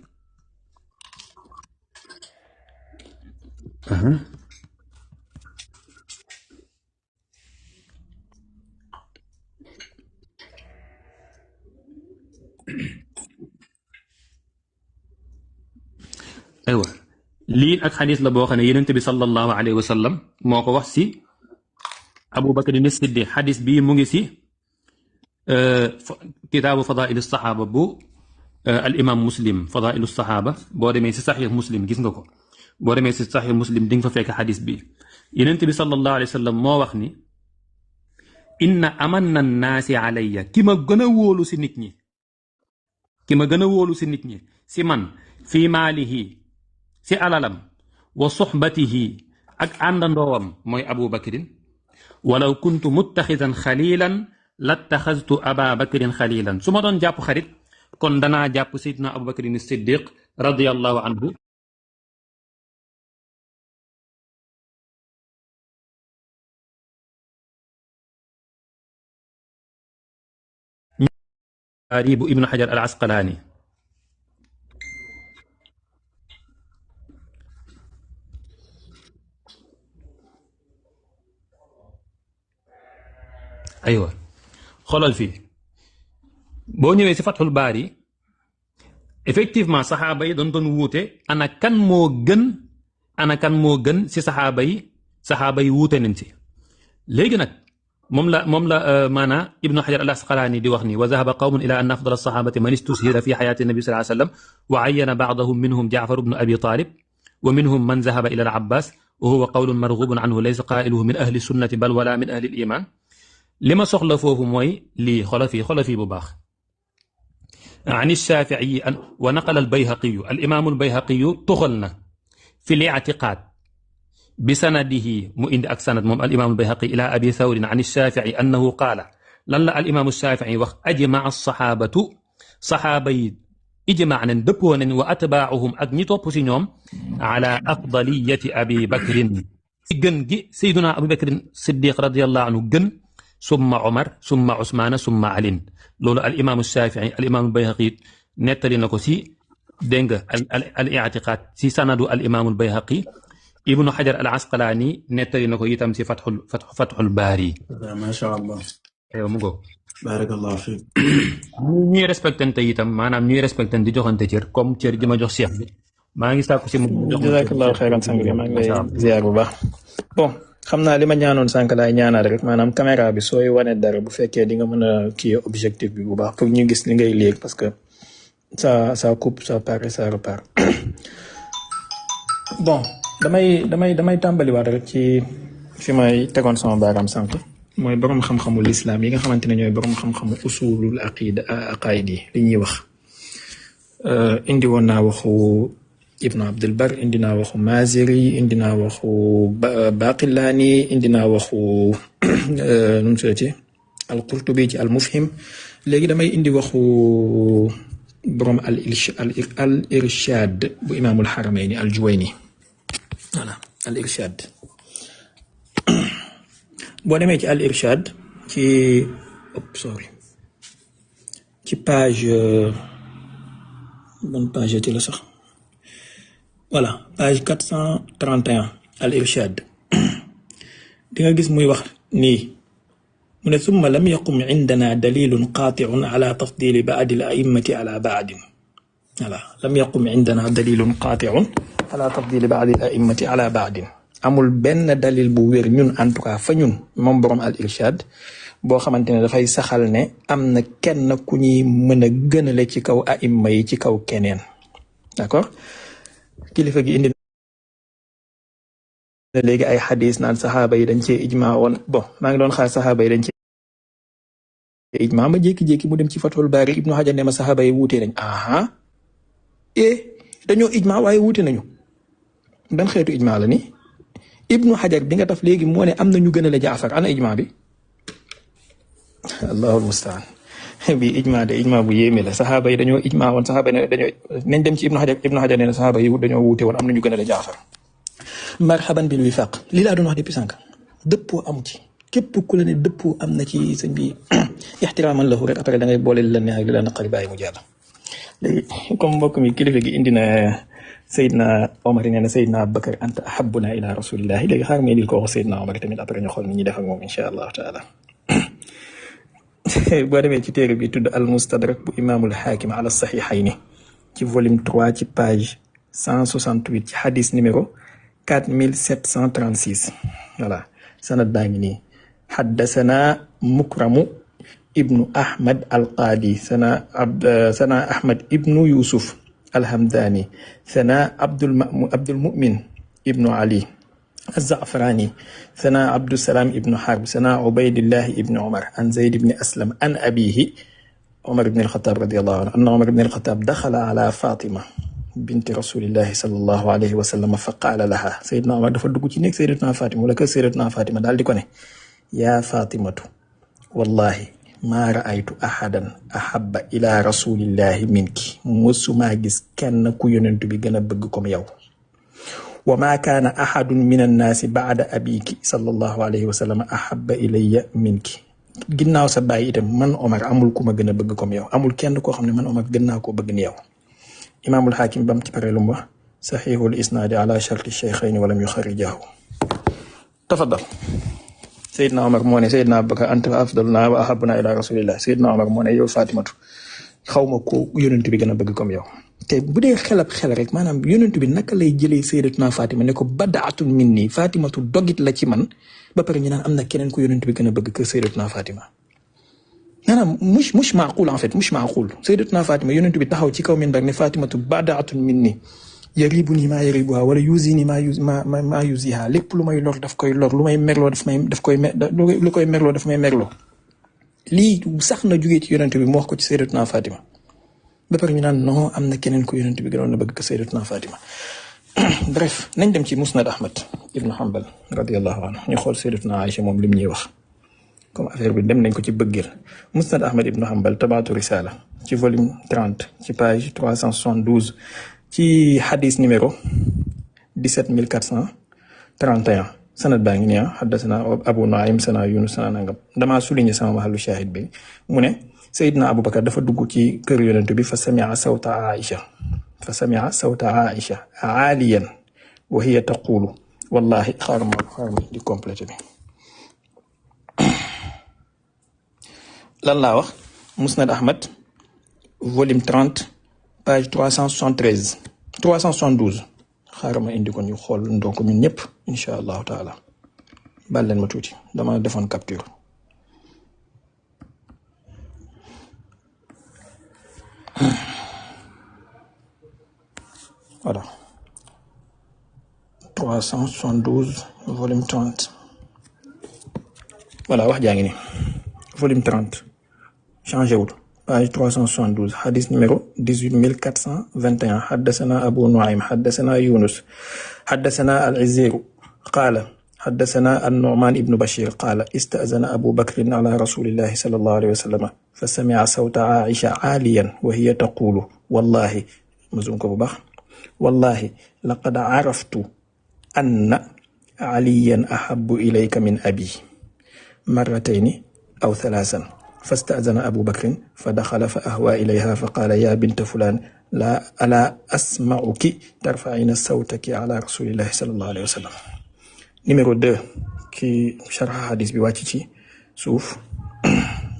aywa lii ak xadis la boo xam ne yenent bi sallallahu alayhi wa sallam moo ko wax si Abu Bakr as-Siddiq xadis bii mu ngi si kitaabu fadail saxaaba bu al imam Muslim fadailu saxaaba boo demee si saxiix Muslim gis nga ko boo demee si saxiix Muslim di nga fa fekk xadis bi yenent bi sallallahu alayhi wa sallam moo wax ni inna amanna nnaasi alayya ki ma gën a wóolu si nit ñi ki ma gën a wóolu si nit ñi si man fii maalihi si alalam wa soxbatihi ak àndandoowam mooy Abu Bakrin walaw kuntu muttaxidan xalilan lattaxastu Aba Bakrin xalilan su ma doon jàpp xarit kon danaa jàpp Seydina Abu Bakrin Siddiq radiyallahu anhu bu Ibnu Xajar al Asqalaani aywa xoolal fii boo ñëwee si Fathul Baari effectivement saxaaba yi doon wuute ana kan moo gën si saxaaba yi wuute nañ si léegi nag moom la maanaa Ibnu Xajar al Asqalaani di wax ni wa zahaba qawmun ila anna afdala saxaabati man istushhira fi xayaati nabi sallallahu alayhi wa sallam wa ayyana ba'dahum minhum Jaafar ibnu Abi Taalib wa minhum man zahaba ila al Abbaas wa huwa qawlun marghubun anhu laysa qaa'iluhu min ahli sunnati bal wala min ahli al iman li ma soxla foofu mooy lii xola fii bu baax an Shaafi'i wa naqala al-Bayhaqiyu al-imaamu al-Bayhaqiyu toxal na fi l-i'tiqaad bi sanadihi mu indi ak sanad moom al-imaamu al-Bayhaqi ila Abi Thawrin an Shaafi'i annahu qaala lan la al-imaamu Shaafi'i wax ajma'a as-saxaabatu saxaaba yi ijmaa nañ dëppoo nañ wa atbaa'uhum ak ñi topp si ñoom ala afdaliyati Abi Bakrin gën gi Sayyiduna Abu Bakrin Siddiq radiyallahu anhu gën summa Omar summa Ousmane summa Alin loolu al imaamu Shafii al imaamu Bayhaqi nettali na ko si dégg nga al i'tiqaad si sanadu al imaamu Bayhaqi Ibnu Xajar al Asqalaani nettali na ko itam si Fathul Baari. macha allah. aywa mu ngoog. barakallahu fiik. ñuy respectante itam maanaam ñuy respectante di joxante cër comme cër gi ma jox Cheikh bi maa ngi sàkku si mu. jazakallahu xayran sang bi maa ngi lay ziar bu baax bon. xam naa li ma ñaanoon sànq laay ñaanaat rek maanaam caméra bi sooy wane dara bu fekkee di nga mën a kii objectif bi bu baax pour ñu gis li ngay léegi parce que ça coupe ça part et ça repart bon damay tàmbaliwaat rek ci fi may tegoon sama baaraam sànq mooy borom xam-xamu lislaam yi nga xamante ne ñooy borom xam-xamu usulul aqaid yi li ñuy wax indi woon naa waxu Ibn Abdul Bar indi naa waxu Maziri indi naa waxu Baqilaani indi naa waxu nu mu tuddati al-Qurtubi ci al-Mufhim léegi damay indi waxu borom al-Irshad bu imaamul Haramayni al-Juwayni voilà al-Irshad boo demee ci al-Irshad ci page ban page ci la sax. voilà page 431 al-Irshad di nga gis muy wax nii mu ne summa lam yaqum indana dalilun qati'un ala tafdili ba'di al-a'immati ala ba'din voilà lam yaqum indana dalilun qati'un ala tafdili ba'di al-a'immati ala ba'din amul benn dalil bu wér ñun en tout cas fa ñun moom borom al irshad boo xamante ne dafay saxal ne am na kenn ku ñuy mën a gënale ci kaw aimma yi ci kaw keneen d'accord kilifa gi indi na léegi ay xadis naan saxaaba yi dañ cee ijma woon bon maa ngi doon xaar saxaaba yi dañ cee ijma ma jékki-jékki mu dem ci Fathul Bari Ibnu Hajar ne ma saxaaba yi wuute nañ dañoo ijma waaye wuute nañu ban xeetu ijma la ni Ibnu Hajar bi nga taf léegi moo ne am na ñu gënale Jaafar ana ijma bi allahul mustaan bi ijma de ijma bu yéeme la saxaaba yi dañoo ijma woon saxaaba yi dañoo nañ dem ci Ibnu Hajar nee na saxaaba yi dañoo wuute woon am na ñu gënale Jaafar marhaban bil wifaq lii laa doon wax depuis sànq dëppoo amu ci képp ku la ne dëppoo am na ci sëñ bi ixtiraaman lahu rek après da ngay boole li la neex ak li la naqari bàyyi mu jàll. léegi comme mbokk mi kilifa gi indi na Seydina Omar nee na Seydina Abubakar anta ahabbuna ila rasulillahi léegi xaar ma indil ko wax Seydina Omar tamit après ñu xool ni ñuy def ak moom incha allahu taala. boo demee ci téere bi tudd al mustadrak bu imaamul xaakim ala saxiixayni ci volume 3 ci page 168 ci hadis numéro 4736 voilà sanad baa ngi nii xaddasana mukramu ibnu ahmad alqaadi sana ahmad ibnu yusuf alhamdani sana abdulmumin ibnu ali الزعفراني ثنا عبد السلام ابن حرب ثنا عبيد الله ابن عمر عن زيد بن أسلم عن أبيه عمر بن الخطاب رضي الله عنه أن عمر بن الخطاب دخل على فاطمة بنت رسول الله صلى الله عليه وسلم فقال لها سيدنا عمر dafa dugg ci nekk Sayyidatuna Fatima wala kër Sayyidatuna Fatima daal di ko ne yaa Fatimatu wallahi maa raaytu ahadan ahabba ila rasulillahi minki mësumaa gis kenn ku yonentu bi gën a bëgg comme yow wa maa kaana ahadun min annaasi baada abiki sallallahu alayhi wa sallam ahabba ilayya minki ginnaaw sa bàyyi itam man Omar amul ku ma gën a bëgg comme yow amul kenn koo xam ne man Omar gën naa koo bëgg ni yow imaamul xaakim bam ci pare lu mu wax saxiixul isnaadi ala sharti sheykhayni walam yuxarijahu tafaddal Seydina Omar moo ne Seydina Abubakar anta afdaluna wa ahabuna ila rasulillah Seydina Omar moo ne yow Fatimatu xaw ma ko yonent bi gën a bëgg comme yow te bu dee xel rek maanaam yonent bi naka lay jëlee Sayyidatuna Fatima ne ko badaatun minni Fatimatu dogit la ci man ba pare ñu naan am na keneen ku yonent bi gën a bëgg que Sayyidatuna Fatima maanaam mush maaqul en fait mush maaqul Sayyidatuna Fatima yonent bi taxaw ci kaw minbar ne Fatimatu badaatun minni yaribuni maa yaribuha wala yuzini maa yuziha lépp lu may lor daf koy lor lu may merloo lu koy merloo daf may merloo lii sax na jugee ci yonent bi mu wax ko ci Sayyidatuna Fatima ba pare ñu naan non am na keneen ku yonent bi gënoon na bëgg ko Sayyidatuna Fatima bref nañ dem ci Musnad Ahmad ibnu Hanbal radiyallahu anhu ñu xool Sayyidatuna Aïcha moom lim ñuy wax comme affaire bi dem nañ ko ci bëggeel Musnad Ahmad ibnu Hanbal tabaatu risala ci volume 30 ci page 372 ci hadis numéro 17431 sanad baa ngi nii haddasana Abu Nuaym sana Yunus sana nangam damaa souligné sama mahallu shahid bi mu ne Seydina Abubakar dafa dugg ci kër yonent bi fa samia sawta Aïcha aaliyan wa hiya taqulu wallahi xaaral ma di complété bi lan laa wax Musnad Ahmad volume 30 page 372 xaaral ma indi ko ñu xool ndoo ko ñun ñëpp incha allahu taala baal leen ma tuuti dama defoon capture voilà 372 volume 30 voilà wax jaa ngi ni volume 30 changé wul page 372 hadith numéro 18421 حدثنا أبو نعيم حدثنا يونس حدثنا العزير قال حدثنا النعمان ابن بشير قال استأذن أبو بكر على رسول الله صلى الله عليه وسلم فسمع صوت عائشة عاليا وهي تقول والله والله لقد عرفت أن عليا أحب إليك من أبي مرتين أو ثلاثا فاستأذن أبو بكر فدخل فأهوى إليها فقال يا بنت فلان لا ألا أسمعك ترفعين صوتك على رسول الله صلى الله عليه وسلم numéro 2 ki sharh hadis bi wàcc ci suuf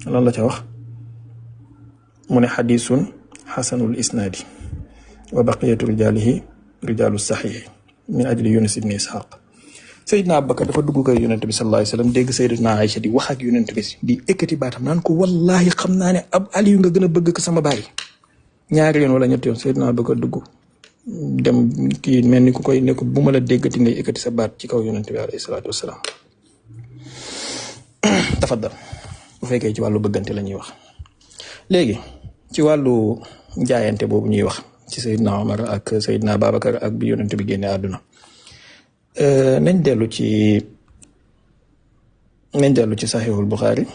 lan la ca wax mu ne xadisun xasanul isnaadi wa baqiyatu rijaalihi rijaalu saxiix min ajli Yunus ibn Ishaq Seydina Abubakar dafa dugg kër yonent bi sallallahu alayhi wasallam dégg Sayyidatuna Aïcha di wax ak yonent bi di ekkati baatam naan ko wallahi xam naa ne ab Aliyu nga gën a bëgg ko sama baay. ñaari yoon wala ñetti yoon Seydina Abubakar dugg dem kii mel ni ku koy ne ko bu ma la déggati ngay ekkati sa baat ci kaw yonent bi alayhi salaatu wasalaam. tafaddal bu fekkee ci wàllu bëggante la ñuy wax. léegi ci wàllu jaayante boobu ñuy wax ci Seydina Omar ak Seydina Babacar ak bi yonent bi génne àdduna. nañ dellu ci saxiixul Buxaari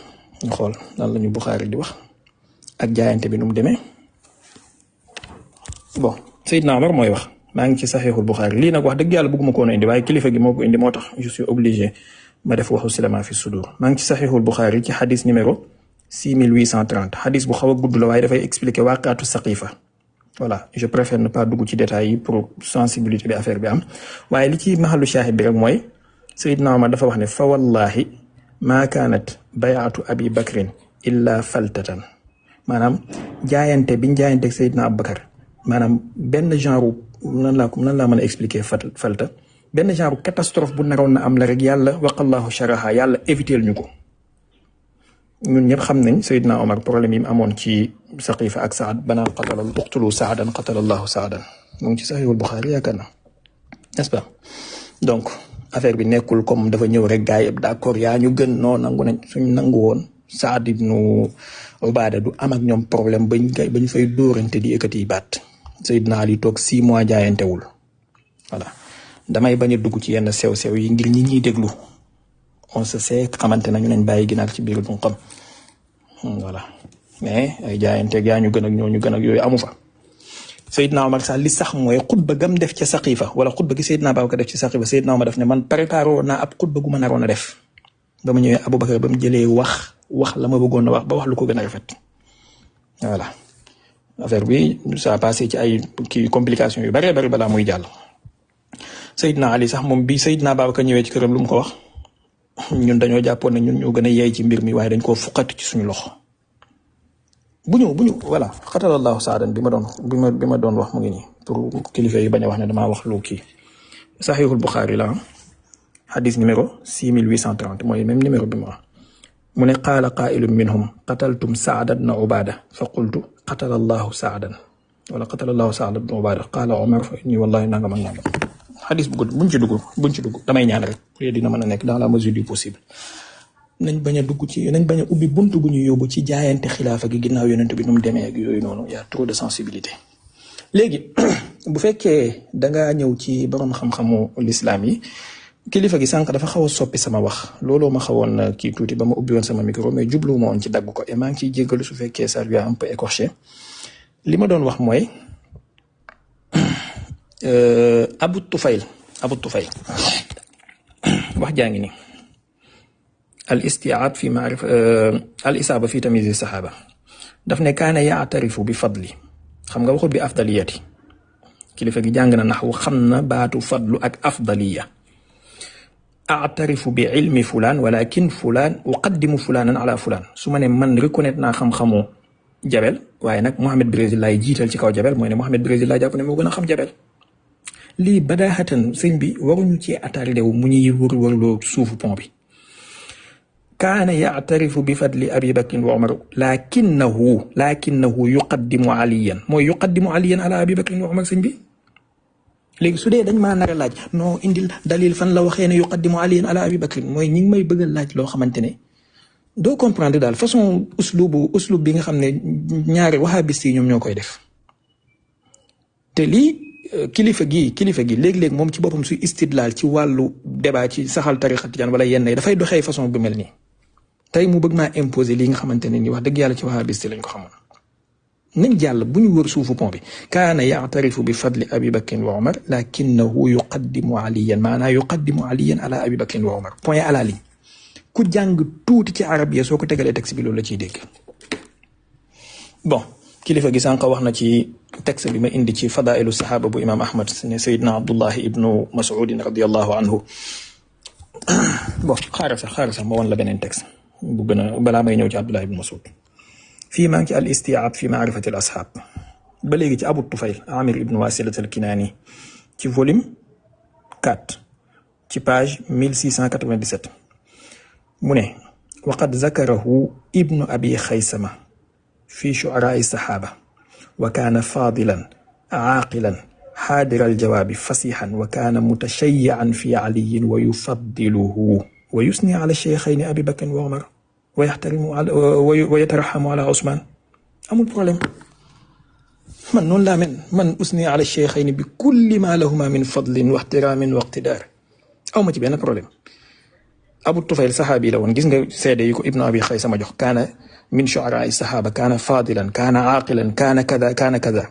ñu xool lan la ñu Buxaari di wax ak jaayante bi nu mu demee. bon Seydina Omar mooy wax maa ngi ci saxiixul Buxaari lii nag wax dëgg yàlla bëgguma ko woon indi waaye kilifa gi moo ko indi moo tax je suis obligé ma def waxu silama fi sudur. maa ngi ci saxiixul Buxaari ci xadis numéro 6830 xadis bu xaw a gudd la waaye dafay expliquer waaqaatu saqiifa. voilà je préfère ne pas dugg ci détails yi pour sensibilité bi affaire bi am waaye li ci maxalu shaahid bi rek mooy Seydina Omar dafa wax ne fa wallahi maa kaanat bayaatu abi bakrin illa faltatan maanaam jaayante biñ jaayante ak Seydina Abubakar maanaam benn genre nan laa mën a expliquer falta benn genre catastrophe bu naroon na am la rek yàlla waqallahu sharaha yàlla éviter ñu ko. ñun ñëpp xam nañ Seydina Omar problème yi mu amoon ci Saqiifa ak Saad banaan uqtulu Saadan qatalallahu Saadan mu ngi ci Saxiixul Buxaari yaakaar na n'est-ce pas. donc affaire bi nekkul comme dafa ñëw rek gars yi d'accord yaa ñu gën noo nangu nañ suñ nangu woon Saad ibnu Ubaada du am ak ñoom problème bañ fay dóorante di yëkkati baat. Seydina Ali toog 6 mois jaayantewul voilà damay bañ a dugg ci yenn sew-sew yi ngir ñi ñuy déglu. on se sait xamante nañu nañ bàyyi ginaar ci biir du xam voilà mais ay jaayanteeg yaa ñu gën ak ñoo ñu gën ak yooyu amu fa. Seydina Omar sax li sax mooy xutba gam def ca Saqiifa wala xutba gi Seydina Babacar def ci Saqiifa Seydina Omar daf ne man préparé woon naa ab xutba gu ma naroon a def ba ma ñëwee Aboubacar ba mu jëlee wax la ma bëggoon a wax ba wax lu ko gën a rafet. voilà affaire bi ça a passé ci ay kii complications yu bëree bëri balaa muy jàll. Seydina Ali sax moom bi Seydina Babacar ñëwee ci këram lu mu ko wax. ñun dañoo jàppoon ne ñun ñoo gën a yeey ci mbir mi waaye dañ koo fuqati ci suñu loxo bu ñu voilà xatalallahu Saadan bi ma doon wax mu ngi nii pour kilifa yi bañ a wax ne damaa wax lu kii. Saxiixul Buxaari la xadis numéro 6830 mooy même numéro bi ma wax mu ne qaala qaa'ilun minhum qataltum Saadan ibna Ubaada fa qultu qatalallahu Saadan wala qatalallahu Saadan ibna Ubaada qaala Omar fa inni wallahi nangam ak nangam. xadis bu gudd buñ ci dugg damay ñaan rek dina mën a nekk dans la mesure du possible nañ bañ a ubbi buntu bu ñu yóbbu ci jaayante xilaafa gi ginnaaw yonent bi nu mu demee ak yooyu noonu y a trop de sensibilité. léegi bu fekkee dangaa ñëw ci borom xam-xamu lislaam yi kilifa gi sànq dafa xaw a soppi sama wax looloo ma xawoon kii tuuti ba ma ubbi woon sama micro mais jubluwuma woon ci dagg ko et maa ngi ciy jéggalu su fekkee ça lui a un peu écorché li ma doon wax mooy. Abu Tufayl wax jaa ngi ni al istiaab fi maarif al isaaba fi tamyiz saxaaba daf ne kaana yaatarifu bi fadli xam nga waxut bi afdaliyati kilifa gi jàng na naxwu xam na baatu fadlu ak afdaliya aatarifu bi ilmi fulaan walakin fulaan uqaddimu fulaanan ala fulaan su ma ne man reconnaître naa xam-xamu Jabel waaye nag Mohamed Brésil laay jiital ci kaw Jabel mooy ne Mohamed Brésil laa jàpp ne moo gën a xam Jabel. lii badaaxatan sëñ bi waruñu ci attardé wu mu ñuy wërloo suufu pont bi. kaana yaatarifu bi fadli abi bakrin wa omar lakinnahu yuqaddimu aliyan mooy yuqaddimu aliyan ala abi bakrin wa omar sëñ bi. léegi su dee dañ maa nar a laaj non indil dalil fan la waxee ne yuqaddimu aliyan ala abi bakrin mooy ñi ngi may bëgg a laaj loo xamante ne doo comprendre daal façon uslub bi nga xam ne ñaari wahabiste yi ñoom ñoo koy def te lii. kilifa gi léeg-léeg moom ci boppam suy istidlaal ci wàllu débat ci saxal tariqa tijaan wala yenn yi dafay doxee façon bu mel nii tey mu bëgg maa imposer lii nga xamante ne nii wax dëgg yàlla ci wahabiste lañ ko xamoon. nañ jàll bu ñu wër suufu pont bi kaana yaatarifu bi fadli abi bakrin wa omar lakinnahu yuqaddimu aliyan maanaa yuqaddimu aliyan ala abi bakrin wa omar point à la ligne ku jàng tuuti ci arab ya soo ko tegalee texte bi loolu la ciy dégg. bon kilifa gi sànq wax na ci texte bi ma indi ci fadailu saxaaba bu imam ahmad ne sayidna abdullahi ibnu mas'udin radiallahu anhu bon xaaral sax ma woon la beneen texte bu gën a balaa may ñëw ci abdullahi ibnu mas'ud fii maa ngi ci al istiab fi maarifati al asxaab ba léegi ci abu tufayl amir ibnu wasilat al kinaani ci volume 4 ci page 1697 mu ne waqad zakarahu ibnu abi xaysama fi shu'ara'i sahaba wa kaana fadilan aaqilan حادر الجواب فصيحا وكان متشيعا في علي ويفضله ويثني على الشيخين أبي بكر وعمر ويترحم على عثمان أمول بروبليم من نون لا من أثني على الشيخين بكل ما لهما من فضل واحترام واقتدار أو ما تبي أنا بروبليم أبو الطفيل صحابي لو نجيز سيدي يكو ابن أبي خيثمة جوخ كان من شعراء الصحابة كان فاضلا كان عاقلا كان كذا كان كذا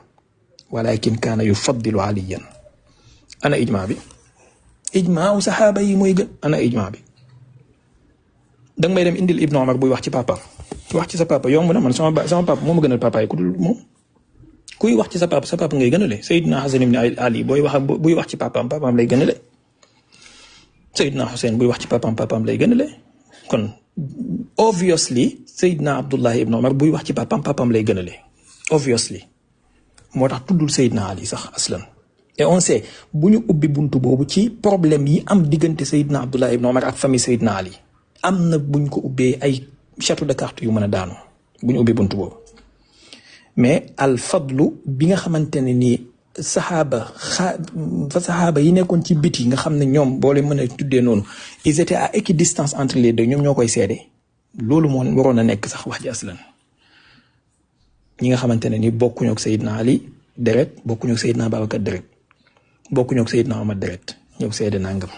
ولكن كان يفضل عليا أنا إجماع بي إجماع صحابي موي أنا إجماع بي dang may dem indil Ibn Omar buy wax ci papa wax ci sa papa yomb na man sama papa moo ma gënal papa yi ku dul moom kuy wax ci sa papa ngay gënale Seydina Hasan ibn Ali buy wax ci papaam lay gënale Seydina Hussein buy wax ci papaam lay gënale kon obviously Seydina Abdullah ibn Omar buy wax ci papaam lay gënale obviously moo tax tuddul Seydina Ali sax aslan et on sait bu ñu ubbi buntu boobu ci problème yi am diggante Seydina Abdullah ibn Omar ak famille Seydina Ali am na buñ ko ubbee ay château de cartes yu mën a daanu bu ñu ubbee buntu boobu mais al fadlu bi nga xamante ne nii saxaaba yi nekkoon ci biti nga xam ne ñoom boo leen mën a tuddee noonu ils étaient à équidistance entre les deux ñoom ñoo koy seede loolu moo waroon a nekk sax wax ji aslan ñi nga xamante ne ni bokkuñu ak Seydina Ali deret bokkuñu ak Seydina Babacar deret bokkuñu ak Seydina Omar deret ñëw seede nangam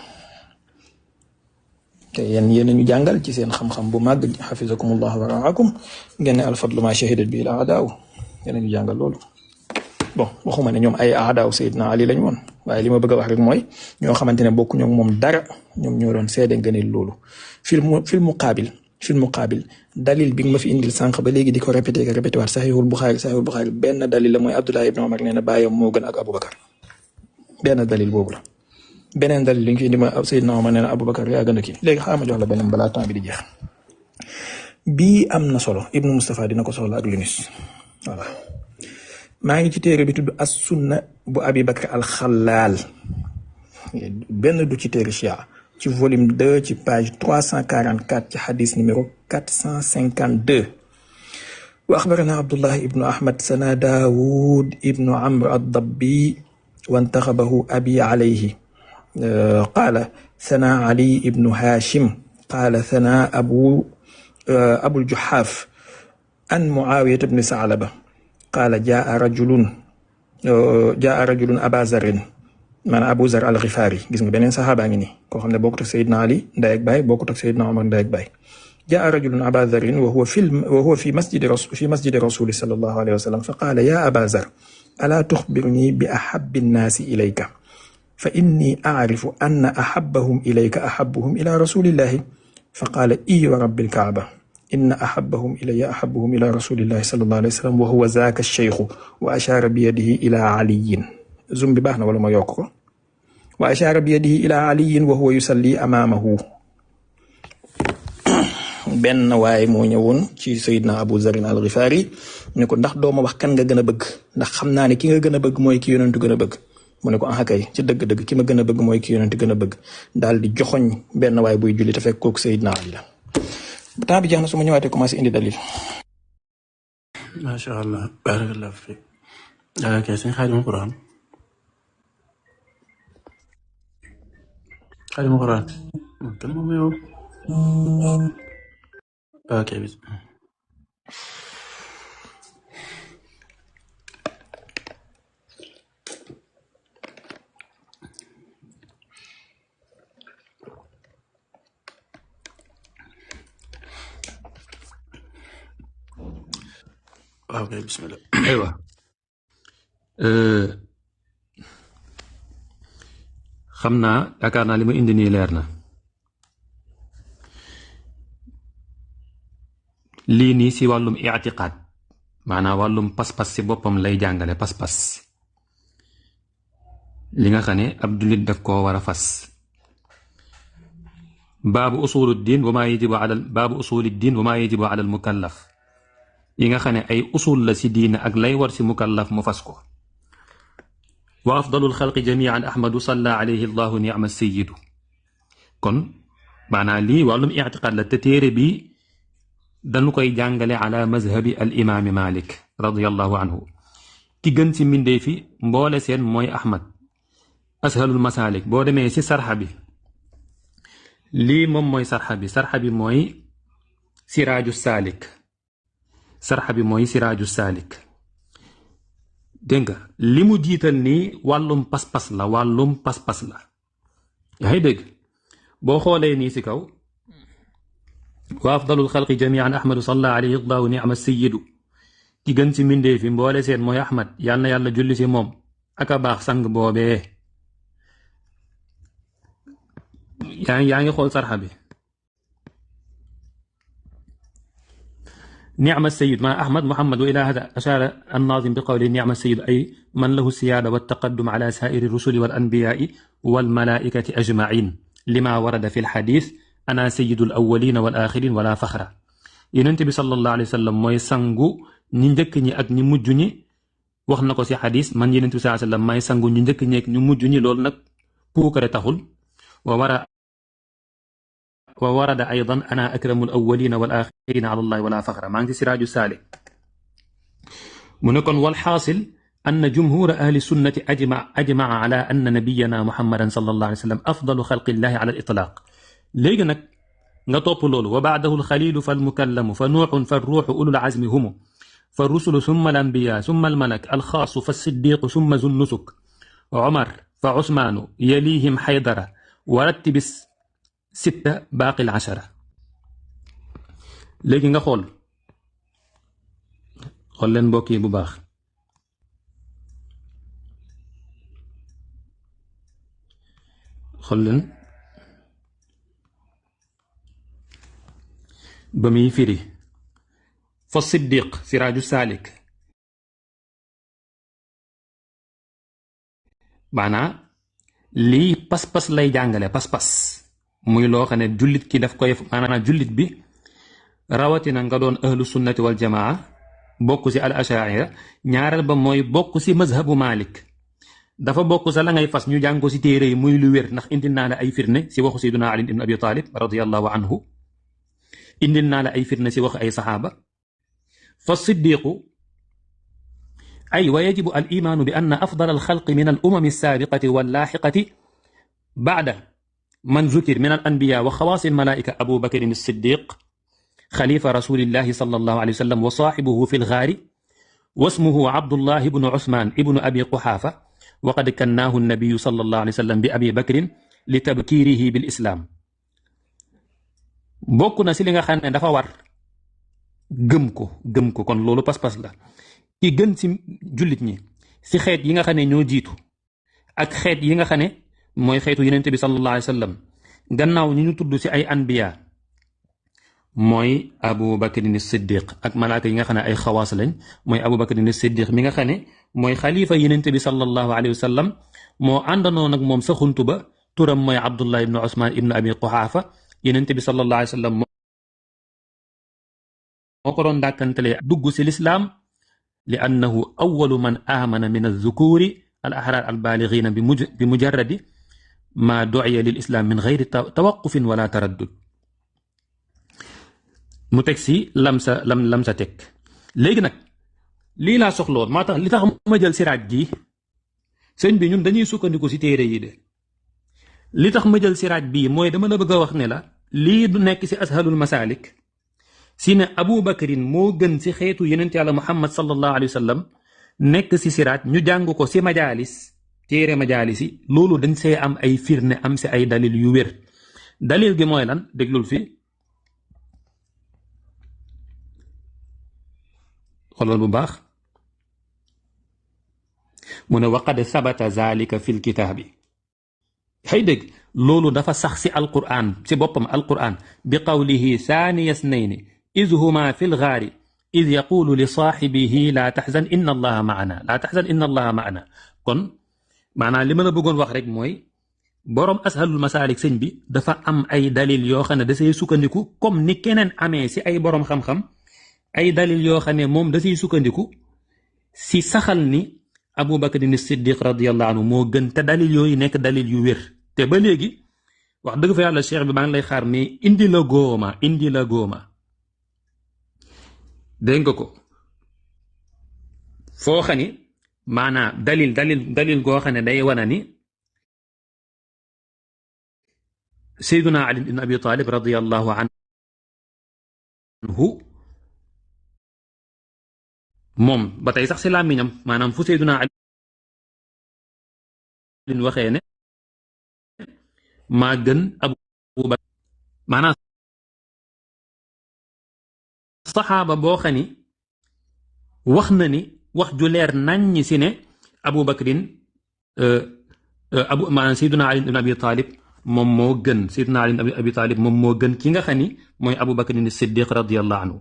te yéen ñu jàngal ci seen xam-xam bu màgg xafizakumullah wa raakum ngeen ne alfadlu ma shahidat bi al aadaaw yéen ñu jàngal loolu bon waxuma ne ñoom ay aadaaw Seydina Ali lañ woon waaye li ma bëgg a wax rek mooy ñoo xamante ne bokkuñu ak moom dara ñoom ñoo doon seede ngëneel loolu fil muqaabil dalil bi nga ma fi indil sànq ba léegi di ko répété waat saxiixul Buxaari benn dalil la mooy Abdullah ibn Omar nee na bàyyam moo gën ak Aboubacar benn dalil boobu la beneen dalil li nga fi indi ma Seydina Omar nee na Aboubacar yaa gën a kii léegi xaaral ma jox la beneen balaa temps bi di jeex bii am na solo Ibnu Moustapha dina ko soxla ak Lunis voilà maa ngi ci téere bi tudd as sunna bu Abi Bakr al Xalaal benn du ci téere Chia ci volume 2 ci page 344 ci hadith numéro 452 wa axbarana Abdullah ibnu Ahmad sana Daawud ibnu Amr ad-Dabbi وانتخبه أبي عليه قال ثنا علي بن هاشم قال ثنا أبو الجحاف عن معاوية بن ثعلبة قال جاء رجل أبا ذر من أبو ذر الغفاري gis nga beneen saxaaba ngi nii koo xam ne bokkut ak Seydina Ali ndey ak baay bokkut ak Seydina Omar ndey ak baay جاء رجل أبا ذر وهو في مسجد رسول صلى الله عليه وسلم فقال يا أبا ذر ألا تخبرني بأحب الناس إليك فإني أعرف أن أحبهم إليك أحبهم إلى رسول الله فقال إي ورب الكعبة إن أحبهم إلي أحبهم إلى رسول الله صلى الله عليه وسلم وهو ذاك الشيخ وأشار بيده إلى علي زم بباحنا ولا ما يوقع وأشار بيده إلى علي وهو يصلي أمامه benn waaye moo ñëwoon ci Seydina Abu Zarin al-Ghifari ne ko ndax doo ma wax kan nga gën a bëgg ndax xam naa ne ki nga gën a bëgg mooy ki yonentu gën a bëgg mu ne ko ah kay ci dëgg-dëgg ki ma gën a bëgg mooy ki yonentu gën a bëgg daal di joxoñ benn waay buy julli te fekk kooku Seydina Ali la temps bi jeex na su ma ñëwaatee commencé indi dalil. macha allah barakallahu fiik ok sëñ Xaadimu Quraan kan moom yow ok bis ok bismillah aywa xam naa yaakaar naa li ma indi nii leer na lii nii si wàllum i'tiqaad maanaam wàllum pas-pas si boppam lay jàngale pas-pas li nga xam ne ab jullit daf koo war a fas baabu usuluddin wa maa yajibu ala al mukallaf yi nga xam ne ay usul la si diina ak lay war si mukallaf mu fas ko wa afdalul xalqi jamian ahmadu salla alayhi allahu ni'ma sayyidu kon maanaam lii wàllum ictiqaad la te téere bi dañu koy jàngale ala mazhabi al imaami Malik radiyallahu anhu ki gën ci mbindee fi mboole seen mooy Ahmad ashalul masalik boo demee ci sarxa bi lii moom mooy sarxa bi mooy siraaju saalik sarxa bi mooy siraaju saalik dégg nga li mu jiital nii wàllum pas-pas la yaa ngi dégg boo xoolee nii ci kaw wa afdalul xalqi jamian ahmadu salla alayhi allahu ni'ma sayyidu ki gën ci mbindee fi mboole seen mooy Ahmad yal na yàlla julli ci moom aka baax sang boobee yaa ngi xool sarxa bi نعم السيد مع أحمد محمد وإلى هذا أشار الناظم بقوله نعم السيد أي من له السيادة والتقدم على سائر الرسل والأنبياء والملائكة أجمعين لما ورد في الحديث أنا سيد الأولين والآخرين ولا فخر ينتبه صلى الله عليه وسلم mooy sangu ñi njëkk ñi ak ñi mujj ñi wax na ko ci xadis man Yonent bi sallallahu alayhi wasallam may sangu ñu njëkk ñi ak ñu mujj ñi loolu nag puukare taxul وورد أيضا أنا أكرم الأولين والآخرين على الله ولا فخر ما عندي سراج السالك منكن والحاصل أن جمهور أهل السنة أجمع على أن نبينا محمدا صلى الله عليه وسلم أفضل خلق الله على الإطلاق ليجنك نطوب لول وبعده الخليل فالمكلم فنوح فالروح أولو العزم هم فالرسل ثم الأنبياء ثم الملك الخاص فالصديق ثم ذو النسك وعمر فعثمان يليهم حيدرة ورتب 6 باقي 10 léegi nga xool leen mbokk yi bu baax xool leen ba muy firi fa siddiq siraaju saalik maanaa lii pas-pas lay jàngale pas-pas muy loo xam ne jullit ki daf koy maanaam jullit bi rawatina nga doon ahlu sunnati wal jamaa bokk ci al ashaira ñaareel ba mooy bokk ci mazhabu Malik dafa bokk sa la ngay fas ñu jàng ko ci téere yi muy lu wér ndax indil naa la ay firne ci waxu sayyiduna Ali ibn Abi Talib radiyallahu anhu indil naa la ay firne ci waxu ay saxaaba fa siddiqu ay wa yajibu al imaanu bi anna afdal al xalqi min al umami as-saabiqati wal laaxiqati ba'da من ذكر من الأنبياء وخواص الملائكة أبو بكر الصديق خليفة رسول الله صلى الله عليه وسلم وصاحبه في الغار واسمه عبد الله بن عثمان ابن أبي قحافة وقد كناه النبي صلى الله عليه وسلم بأبي بكر لتبكيره بالإسلام بوكنا سيليغا خان دا فا وار gëm ko kon loolu pas-pas la ki gën ci jullit ñi ci xeet yi nga xam ne ñoo jiitu ak xeet yi nga xam ne mooy xeetu Yonent bi sallallahu alayhi wa sallam gannaaw ñi ñu tudd ci ay anbiya mooy Abu Bakrin Siddiq ak malaaka yi nga xam ne ay xawaas lañ mooy Abu Bakrin Siddiq mi nga xam ne mooy xalifa Yonent bi sallallahu alayhi wa sallam moo àndandoo nag moom sa xuntu ba turam mooy Abdullah ibn Usman ibn Abi Quhafa Yonent bi sallallahu alayhi wa sallam moo ko doon dàkkantalee dugg ci lislaam li annahu awwalu man amana min az-zukuri al ahrar al baalighina bi mujarradi ma du'iya lil islam min ghayri tawaqqufin wala taraddud mu teg si lam sa teg léegi nag lii laa soxloon maa tax li tax ma jël siraaj gi sëñ bi ñun dañuy sukkandiku si téere yi de li tax ma jël siraaj bii mooy dama la bëgg a wax ne la lii du nekk si ashalul masalik si ne Abu Bakrin moo gën si xeetu yonent yàlla Muhammad sallallahu alayhi wa sallam nekk si siraaj ñu jàng ko si majaalis téere majaalis yi loolu dañ see am ay firne am si ay dalil yu wér dalil gi mooy lan déglul fi xoolal bu baax mu ne waqad sabata zalika fi lkitaabi xëy dégg loolu dafa sax si alquran si boppam alquran bi qawlihi thaniya snayni iz huma fi lgaari iz yaqulu li saaxibihi laa taxzan inna allaha maana laa taxzan inna allaha maana kon maanaam li ma la bëggoon wax rek mooy boroom ashalul masaalik sëñ bi dafa am ay dalil yoo xam ne da say sukkandiku comme ni keneen amee si ay boroom xam-xam ay dalil yoo xam ne moom da say sukkandiku si saxal ni Abu Bakr ni Siddiq radiyallahu anhu moo gën te dalil yooyu nekk dalil yu wér te ba léegi wax dëgg fa yàlla cheikh bi maa ngi lay xaar mais indi la góoma dégg nga ko foo xam ni maanaam dalil goo xam ne day wana ni Seyduna Ali ibn Abi Talib radiyallahu anhu moom ba tey sax si làmmiñam maanaam fu Seyduna Ali waxee ne maa gën Abu Bakar maanaam saxaaba boo xam ni wax na ni wax ju leer naññ si ne Abu Bakrin maanaam Seyduna Ali ibn Abi Talib moom moo gën Seydina Ali ibn Abi Talib moom moo gën ki nga xam ni mooy Abu Bakr as-Siddiq radiyallahu anhu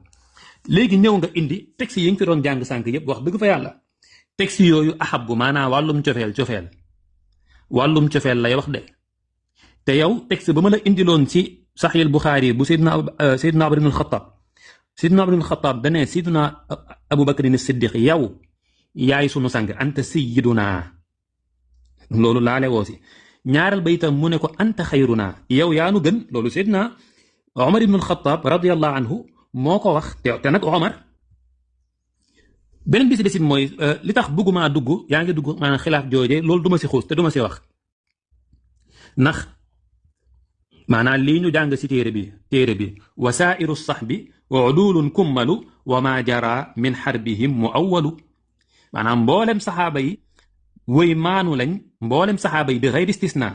léegi ñëw nga indi texte yi nga fi doon jàng sànk yëpp wax dëgg fa yàlla texte yooyu ahabbu maanaam wàllum cofeel lay wax de te yow texte ba ma la indiloon ci Sahih al-Bukhari bu Seydina Umar ibn al-Khattab Seydina Umar ibn al-Khattab dane Seydina Abu Bakr as-Siddiq yow yaay sunu sang anta sayyiduna loolu laale woo si ñaaral ba itam mu ne ko anta xayruna yow yaa nu gën loolu Seydina Omar ibn al-Khattab radiyallahu anhu moo ko wax te nag Omar beneen bi si desit mooy li tax bëgguma dugg yaa ngi dugg maanaam xilaaf jooje loolu duma si xuus te duma si wax ndax maanaam lii ñu jàng si téere bi wasairu saxbi wa udulun kummalu wa ma jara min xarbihim mu awwalu maanaam mboolem saxaaba yi woy maanu lañ mboolem saxaaba yi bi xayri istisna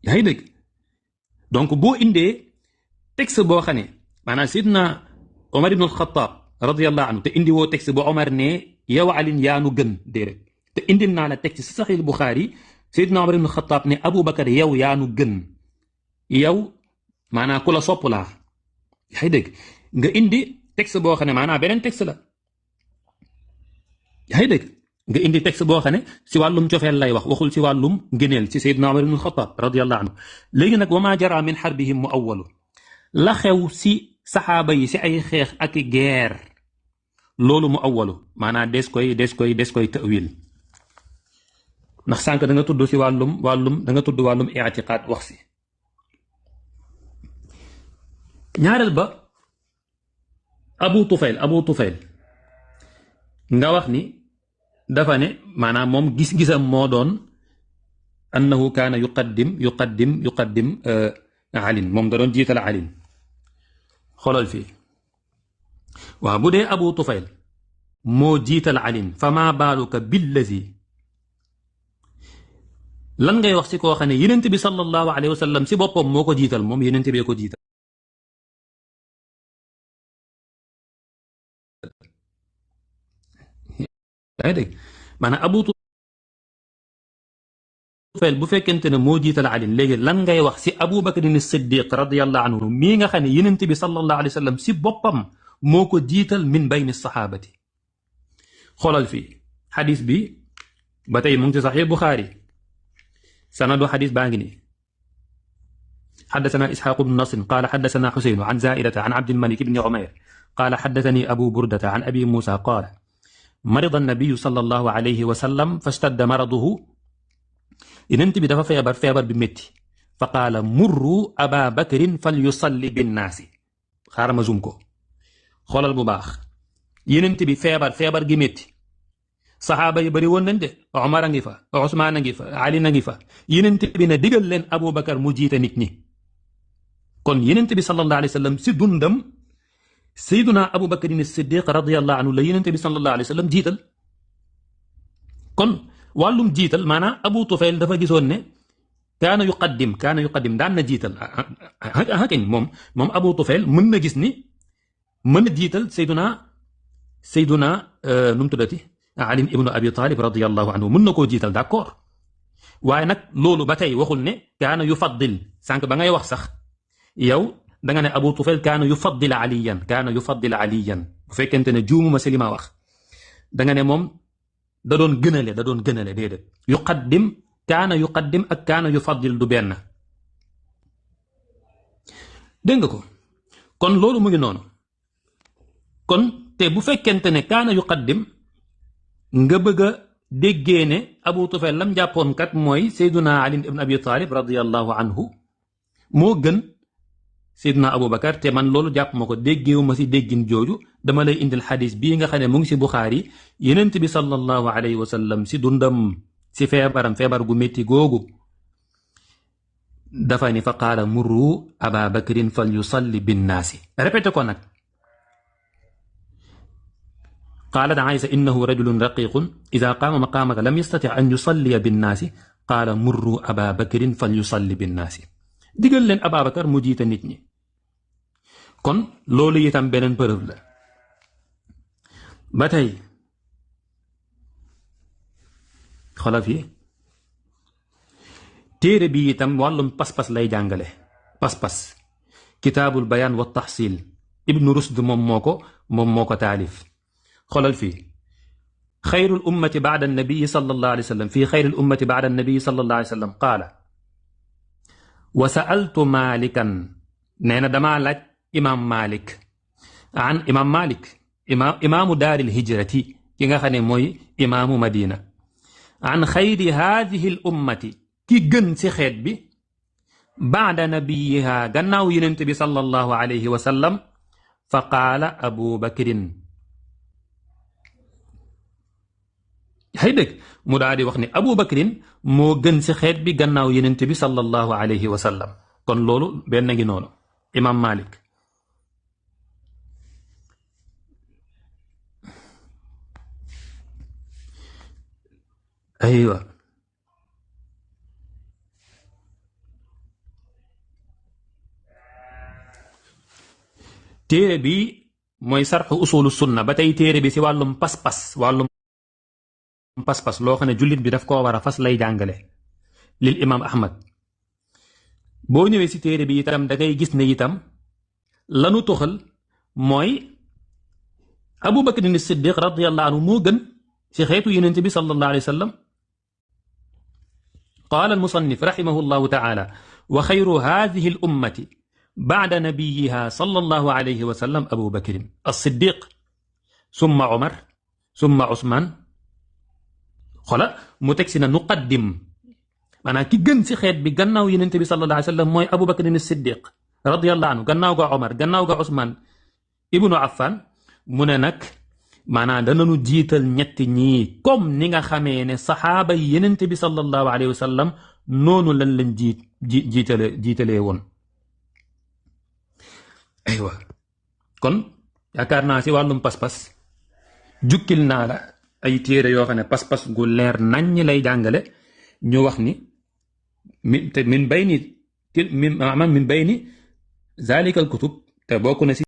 yaa ngi dégg donc boo indee texte boo xam ne maanaam Seydina Omar ibn al-Khattab radiyallahu anhu te indi woo texte boo Omar ne yow alin yaa nu gën déedéet te indil naa la texte si Sahih Bukhari Seydina Omar ibn al-Khattab ne Abu Bakar yow yaa nu gën yow maanaam ku la sopp laa yaa ngi dégg nga indi texte boo xam ne maanaam beneen texte la yaa ngi dégg nga indi texte boo xam ne si wàllum cofeel lay waxul si wàllum ngëneel ci Seydina Umar ibn al-Khattab radiyallahu anhu léegi nag wa ma jara min xarbihim mu awwalu la xew si saxaaba yi si ay xeex ak guerre loolu mu awwalu maanaam des koy tawil ndax sànq da nga tudd si wàllum i'tiqaad wax si ñaareel ba Abu Tufayl nga wax ni dafa ne maanaam moom gis-gisam moo doon annahu kaana yuqaddim alin moom da doon jiital alin xoolal fii waaw bu dee Abu Tufayl moo jiital alin fa maa baaluka billazi lan ngay wax si koo xam ne Yonent bi sallallahu alayhi wa sallam si boppam moo ko jiital moom Yonent bee ko jiital yaa ngi dégg maanaam Abu Tufayl bu fekkente ne moo jiital Ali léegi lan ngay wax si Abu Bakr as-Siddiq radiyallahu anhu mii nga xam ne Yonent bi sallallahu alayhi wa sallam si boppam moo ko jiital min bayni saxaabati xoolal fii xadis bi ba tey mu ngi ci Sahih Bukhari sanadu xadis baa ngi nii حدثنا إسحاق بن نصر قال حدثنا حسين عن زائدة عن عبد الملك بن عمير قال حدثني أبو بردة عن أبي موسى قال مرض النبي صلى الله عليه وسلم فاشتد مرضه Yonent bi dafa feebar bi métti fa qaala murru Aba Bakrin falyusalli binnaasi xaaral ma zoom ko xoolal bu baax Yonent bi feebar gi métti saxaaba yi bari woon nañ de Omar a ngi fa Ousmane a ngi fa Ali a ngi fa Yonent bi ne digal leen Abu Bakar mu jiite nit ñi kon Yonent bi sallallahu alayhi wa sallam si dundam Seydina Abu Bakrin as-Siddiq radiyallahu anhu la Yonent bi sallallahu alayhi wa sallam jiital kon wàllum jiital maanaam Abu Tufayl dafa gisoon ne kaana yuqaddim daan na jiital kañ moom Abu Tufayl mën na gis ni mën na jiital Seyduna nu mu tuddati Ali ibnu Abi Talib radiyallahu anhu mën na koo jiital d'accord waaye nag loolu ba tey waxul ne kaana yufaddil sànq ba ngay wax sax yow da nga ne Abu Tufayl kaana yufaddil aliyan bu fekkente ne juumuma si li ma wax da nga ne moom da doon gënale déedéet kaana yuqaddim ak kaana yufaddil du benn dégg nga ko kon loolu mu ngi noonu kon te bu fekkente ne kaana yuqaddim nga bëgg a déggee ne Abu Tufayl lam jàppoon kat mooy Seyduna Ali ibn Abi Talib radiyallahu anhu moo gën Seyduna Aboubacar te man loolu jàpp ma ko déggeewu ma si déggin jooju dama lay indil xadis bii nga xam ne mu ngi si Buxaari Yonent bi sallallahu alayhi wa sallam si dundam si feebar gu métti googu dafa ni fa qaala murru Aba Bakrin fal yusalli binnaasi répété ko nag qaalat Aysa innahu rajulun raqiqun ida qaama maqaamaka lam yastati an yusalliya binnaasi qaala murru Aba Bakrin fal yusalli binnaasi digal leen Ababacar mu jiite nit ñi kon loolu itam beneen preuve la ba tey xoolal fii téere bi itam wàllum pas-pas lay jàngale pas-pas kitaabul bayaan wa taxsil ibnu rusd moom moo ko taalif xoolal fii xayrul ummati baada annabii sallallahu alayhi wa sallam fii xayril ummati baada annabii sallallahu alayhi wa sallam qaala wa sa'altu malikan nee na damaa laaj imaam Malik imaamu daaril hijrati ki nga xam ne mooy imaamu Madina an xayri haadihi l ummati ki gën ci xeet bi baada nabiyiha gannaaw yonent bi sallallahu alayhi wa sallam fa qaala Abu Bakrin xëy dëgg mu daal di wax ni Abu Bakrin moo gën ci xeet bi gannaaw yonent bi sallallahu alayhi wa sallam kon loolu benn ngi noonu imaam Malik aywa téere bi mooy sarxu usulu sunna ba tey téere bi ci wàllum pas-pas loo xam ne jullit bi daf koo war a fas lay jàngale lil imaam Ahmad boo ñëwee ci téere bi itam da ngay gis ne itam lanu toxal mooy Abu Bakr as-Siddiq radiyallahu anhu moo gën ci xeetu yonent bi sallallahu alayhi wa sallam qaala al-musannif rahimahullahu ta'ala wa xayru haadihi al-ummati ba'da nabiyyiha sallallahu alayhi wa sallam Abu Bakr as-Siddiq summa Umar summa Usman xola mu teg si na nuqaddim maanaam ki gën ci xeet bi gannaaw yonent bi sallallahu alayhi wa sallam mooy Abu Bakr as-Siddiq radiyallahu anhu gannaaw ga Omar gannaaw ga Usman ibnu Affan mu ne nag maanaam danañu jiital ñetti ñii comme ni nga xamee ne saxaaba yi yonent bi sallallahu alayhi wa sallam noonu lañ leen jiitalee woon aywa kon yaakaar naa ci wàllum pas-pas jukkil naa la ay téere yoo xam ne pas-pas gu leer naññ lay jàngale ñu wax ni min bayni zalika al kutub te bokk na ci